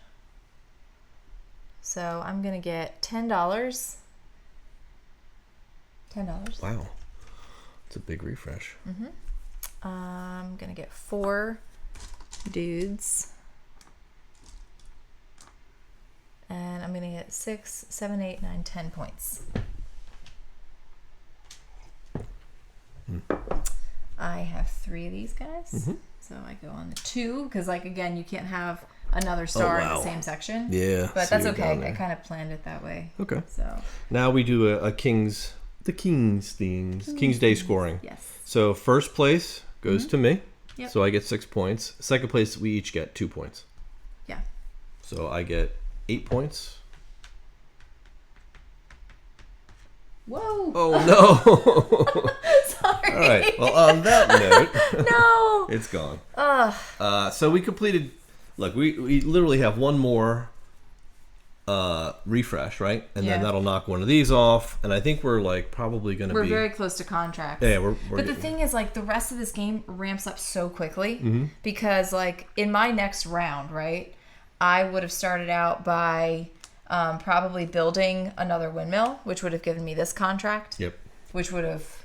So I'm gonna get $10. $10. Wow, it's a big refresh. I'm gonna get 4 dudes. And I'm gonna get 6, 7, 8, 9, 10 points. I have 3 of these guys. So I go on the 2, because like again, you can't have another star in the same section. Yeah. But that's okay. I kind of planned it that way. Okay. So now we do a King's Day scoring. yes. So first place goes to me. Yep. So I get 6 points. Second place, we each get 2 points. Yeah. So I get 8 points. Whoa. Oh no. Sorry. All right. Well, on that note, No. it's gone. So we completed. Look, we literally have one more refresh, right? And then that'll knock one of these off. And I think we're like probably going to be. We're very close to contracts. Yeah, we're But the thing is, like, the rest of this game ramps up so quickly because, like, in my next round, right, I would have started out by probably building another windmill, which would have given me this contract. Yep. Which would have,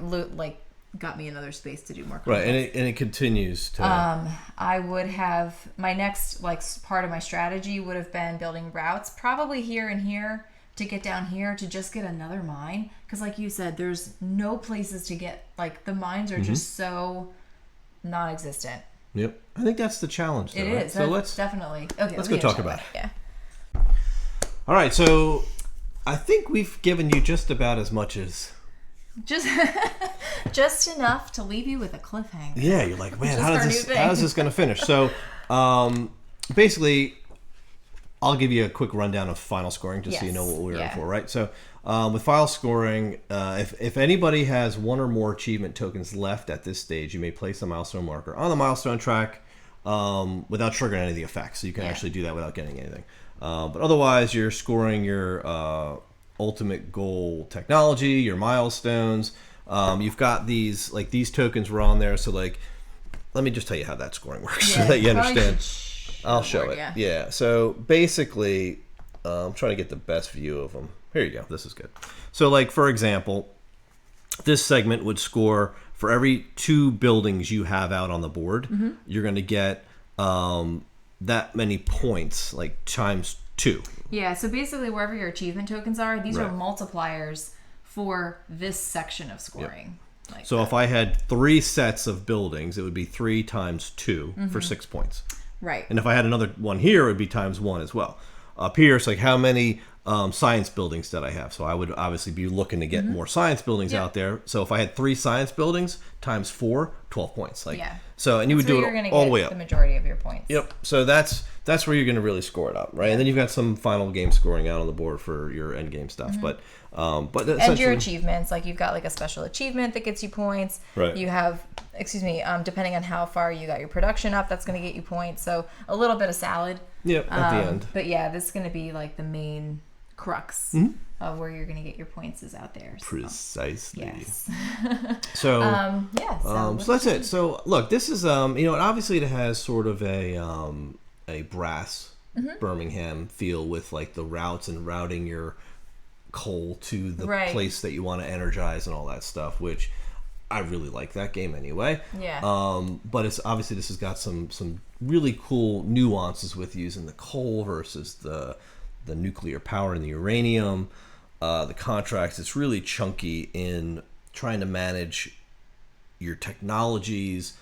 like, got me another space to do more contracts. Right, and it continues to. I would have, my next, like, part of my strategy would have been building routes, probably here and here, to get down here to just get another mine. Because, like you said, there's no places to get, like, the mines are just so non-existent. Yep. I think that's the challenge, though, It right? is. So That's definitely. Okay, let's go talk about it. Yeah. All right, so I think we've given you just about as much as. Just enough to leave you with a cliffhanger. Yeah, you're like, man, how is thing. this going to finish? So, basically, I'll give you a quick rundown of final scoring just so you know what we're in for, right? So, with final scoring, if anybody has one or more achievement tokens left at this stage, you may place a milestone marker on the milestone track without triggering any of the effects. So you can actually do that without getting anything. But otherwise, you're scoring your ultimate goal technology, your milestones. You've got these tokens were on there. So like, let me just tell you how that scoring works so that you understand. I'll show it. Yeah. So basically, I'm trying to get the best view of them. Here you go. This is good. So like, for example, this segment would score for every 2 buildings you have out on the board. You're going to get that many points, like times 2. Yeah, so basically wherever your achievement tokens are, these are multipliers for this section of scoring. Yep. Like so if I had 3 sets of buildings, it would be 3 times 2 for 6 points. Right. And if I had another one here, it would be times 1 as well. Up here, it's like how many science buildings did I have? So I would obviously be looking to get more science buildings out there. So if I had 3 science buildings times 4, 12 points. Like, so, and you would do it all the way up. The majority of your points. Yep. So that's where you're going to really score it up, right? And then you've got some final game scoring out on the board for your end game stuff. But and your achievements, like you've got like a special achievement that gets you points. Right. You have, depending on how far you got your production up, that's going to get you points. So a little bit of salad. Yep. At the end. But yeah, this is going to be like the main crux of where you're going to get your points is out there. So. Precisely. Yes. So so that's it. So look, this is obviously it has sort of a brass Birmingham feel with like the routes and routing your coal to the place that you want to energize and all that stuff, which I really like that game anyway. Yeah. But it's obviously this has got some really cool nuances with using the coal versus the nuclear power and the uranium. The contracts, it's really chunky in trying to manage your technologies.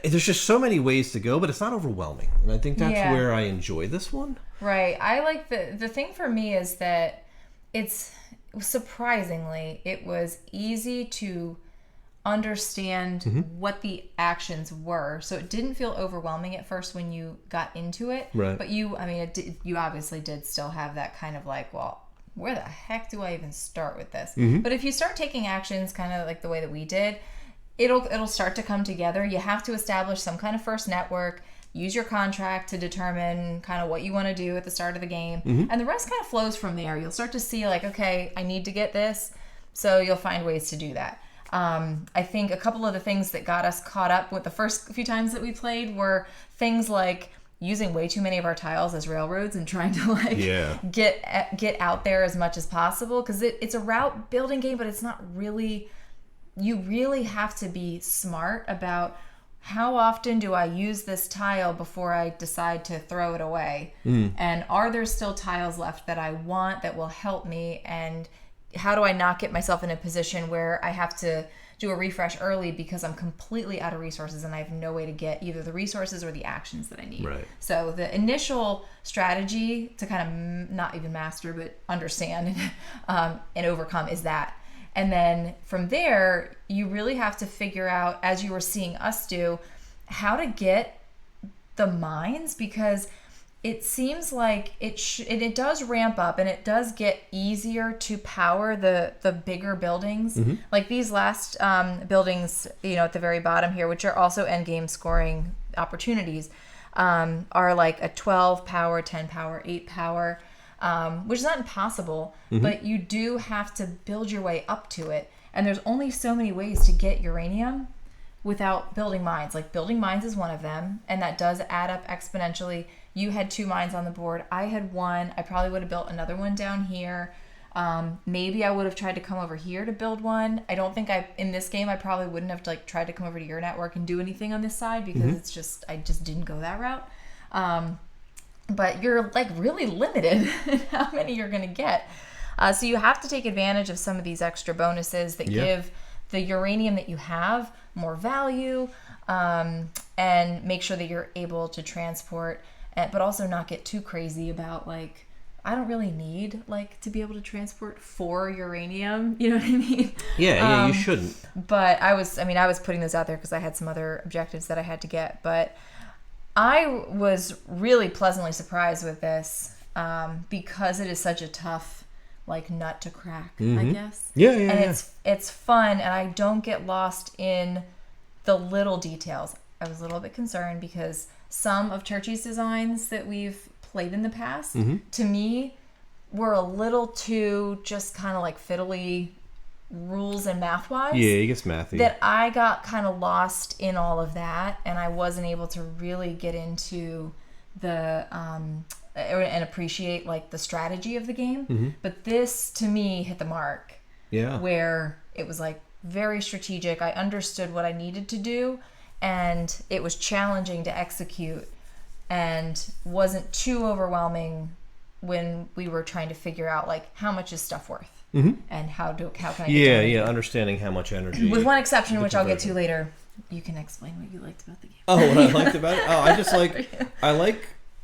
There's just so many ways to go, but it's not overwhelming. And I think that's where I enjoy this one. Right. I like the thing for me is that it's surprisingly, it was easy to understand what the actions were. So it didn't feel overwhelming at first when you got into it. Right. But you obviously did still have that kind of like, well, where the heck do I even start with this? But if you start taking actions kind of like the way that we did, it'll start to come together. You have to establish some kind of first network, use your contract to determine kind of what you want to do at the start of the game. And the rest kind of flows from there. You'll start to see like, okay, I need to get this. So you'll find ways to do that. I think a couple of the things that got us caught up with the first few times that we played were things like using way too many of our tiles as railroads and trying to like get out there as much as possible, because it's a route building game, but it's not really. You really have to be smart about how often do I use this tile before I decide to throw it away, and are there still tiles left that I want that will help me, and how do I not get myself in a position where I have to do a refresh early because I'm completely out of resources and I have no way to get either the resources or the actions that I need. Right. So the initial strategy to kind of not even master but understand and overcome is that. And then from there, you really have to figure out, as you were seeing us do, how to get the mines, because it seems like it does ramp up and it does get easier to power the bigger buildings. Like these last buildings, at the very bottom here, which are also end game scoring opportunities, are like a 12 power, 10 power, 8 power, which is not impossible, but you do have to build your way up to it. And there's only so many ways to get uranium without building mines. Like building mines is one of them, and that does add up exponentially. You had 2 mines on the board. I had 1. I probably would have built another one down here. Maybe I would have tried to come over here to build one. I don't think in this game, I probably wouldn't have like tried to come over to your network and do anything on this side, because I just didn't go that route. But you're like really limited in how many you're going to get. So you have to take advantage of some of these extra bonuses that give the uranium that you have more value, and make sure that you're able to transport, but also not get too crazy about like, I don't really need like to be able to transport 4 uranium. You know what I mean? Yeah, you shouldn't. But I was putting those out there because I had some other objectives that I had to get. But I was really pleasantly surprised with this, because it is such a tough like nut to crack, I guess. And it's fun, and I don't get lost in the little details. I was a little bit concerned because some of Churchy's designs that we've played in the past, to me, were a little too just kind of like fiddly rules and math-wise. Yeah, it gets mathy. That I got kind of lost in all of that, and I wasn't able to really get into the and appreciate like the strategy of the game. But this, to me, hit the mark. Yeah. Where it was like very strategic. I understood what I needed to do, and it was challenging to execute, and wasn't too overwhelming when we were trying to figure out like how much is stuff worth, and how can I get understanding how much energy. With one exception, which I'll get to later, You can explain what you liked about the game. Oh, what I liked about it? Oh, I just I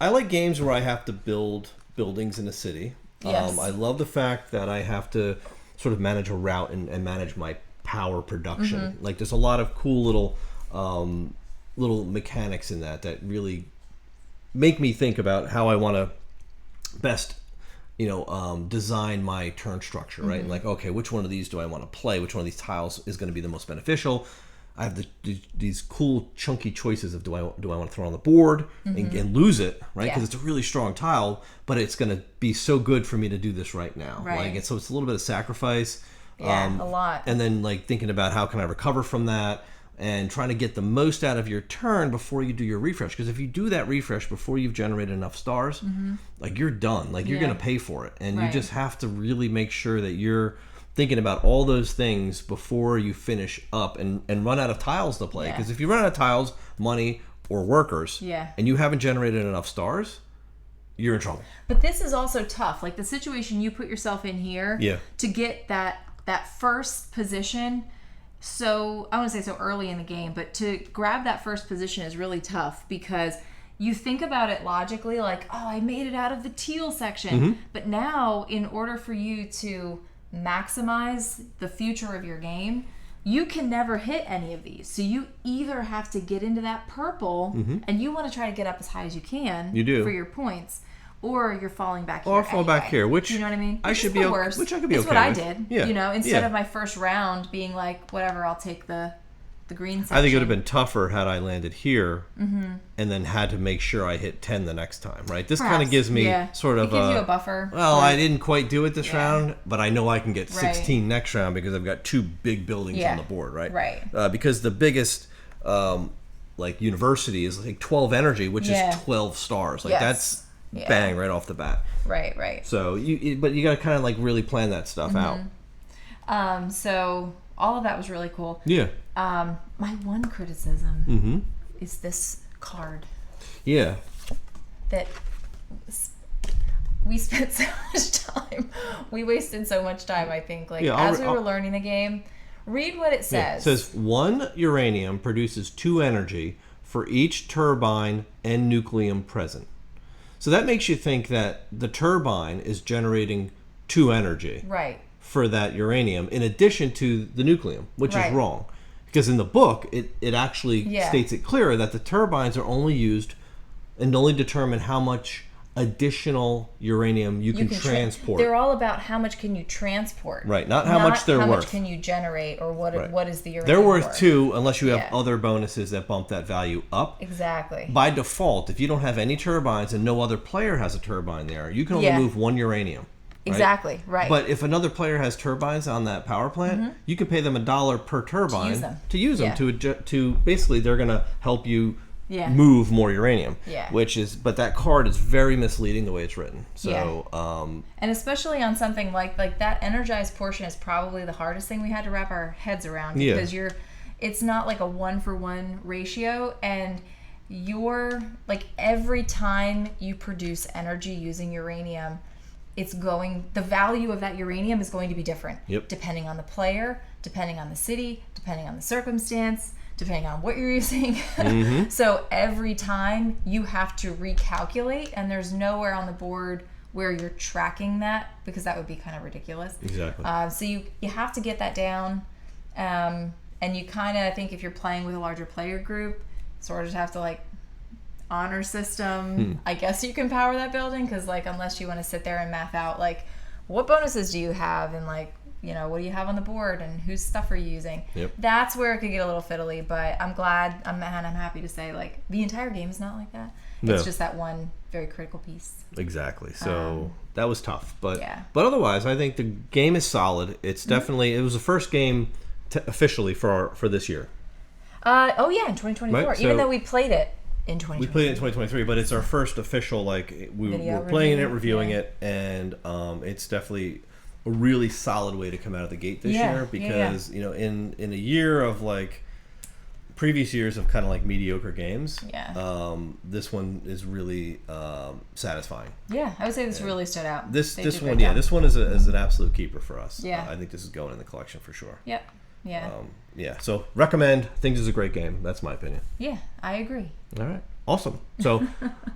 like games where I have to build buildings in a city. Yes. I love the fact that I have to sort of manage a route and manage my power production. Like there's a lot of cool little mechanics in that really make me think about how I want to best design my turn structure, right? Like, okay, which one of these do I want to play? Which one of these tiles is going to be the most beneficial? I have these cool chunky choices of do I want to throw on the board and lose it, right? Because it's a really strong tile, but it's going to be so good for me to do this right now. Right. Like, so it's a little bit of sacrifice. Yeah, a lot. And then like thinking about how can I recover from that and trying to get the most out of your turn before you do your refresh. Because if you do that refresh before you've generated enough stars, like you're done. Like you're going to pay for it. And you just have to really make sure that you're thinking about all those things before you finish up and run out of tiles to play. Because if you run out of tiles, money, or workers, and you haven't generated enough stars, you're in trouble. But this is also tough. Like the situation you put yourself in here to get that first position. So I want to say so early in the game, but to grab that first position is really tough because you think about it logically, like, oh, I made it out of the teal section. But now, in order for you to maximize the future of your game, you can never hit any of these. So you either have to get into that purple, and you want to try to get up as high as you can for your points, or you're falling back here. Or fall back here, which you know what I mean? I should be okay. Which I could be okay. That's what with. I did. Yeah. Instead of my first round being like, whatever, I'll take the green section. I think it would have been tougher had I landed here and then had to make sure I hit 10 the next time, right? This kind of gives me sort of it gives you a buffer. Well, I didn't quite do it this round, but I know I can get 16 next round because I've got 2 big buildings on the board, right? Right. Because the biggest university is like 12 energy, which is 12 stars. Like that's bang right off the bat. Right. So but you got to kind of like really plan that stuff out. So all of that was really cool. Yeah. My one criticism is this card. Yeah. That we spent so much time. We wasted so much time, I think. Like as we were learning the game, read what it says. Yeah. It says 1 uranium produces 2 energy for each turbine and nucleum present. So that makes you think that the turbine is generating 2 energy. Right. For that uranium, in addition to the nucleum, which is wrong. Because in the book, it actually states it clearer that the turbines are only used and only determine how much additional uranium you can transport. They're all about how much can you transport. Right, not how much they're worth. How much can you generate or what is the uranium They're worth 2 unless you have other bonuses that bump that value up. Exactly. By default, if you don't have any turbines and no other player has a turbine there, you can only move 1 uranium. Right? Exactly, right. But if another player has turbines on that power plant, you can pay them $1 per turbine to use them to basically they're going to help you move more uranium. Yeah. But that card is very misleading the way it's written. So and especially on something like that energized portion is probably the hardest thing we had to wrap our heads around because it's not like a 1-for-1 ratio, and you're like every time you produce energy using uranium, the value of that uranium is going to be different depending on the player, depending on the city, depending on the circumstance, depending on what you're using. So every time you have to recalculate, and there's nowhere on the board where you're tracking that because that would be kind of ridiculous. Exactly. So you have to get that down, and you kind of, I think if you're playing with a larger player group, sort of have to like honor system. I guess you can power that building because like unless you want to sit there and math out like what bonuses do you have and like what do you have on the board and whose stuff are you using, that's where it could get a little fiddly. But I'm happy to say like the entire game is not like that. It's just that one very critical piece. Exactly. So that was tough, but otherwise I think the game is solid. It's definitely it was the first game officially for this year. In 2024, right? Even though we played it in 2023. We played it in 2023, but it's our first official, like, we're playing it, reviewing it, and it's definitely a really solid way to come out of the gate this year because, in a year of, like, previous years of kind of, like, mediocre games, this one is really satisfying. Yeah, I would say this really stood out. This one is an absolute keeper for us. Yeah. I think this is going in the collection for sure. Yep. Yeah. Yeah. So recommend. Think this is a great game. That's my opinion. Yeah, I agree. All right. Awesome. So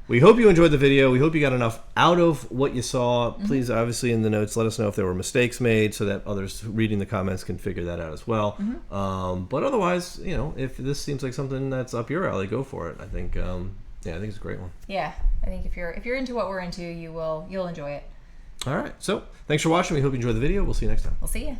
we hope you enjoyed the video. We hope you got enough out of what you saw. Please, obviously, in the notes, let us know if there were mistakes made so that others reading the comments can figure that out as well. But otherwise, if this seems like something that's up your alley, go for it. I think, I think it's a great one. Yeah, I think if you're into what we're into, you'll enjoy it. All right. So thanks for watching. We hope you enjoyed the video. We'll see you next time. We'll see you.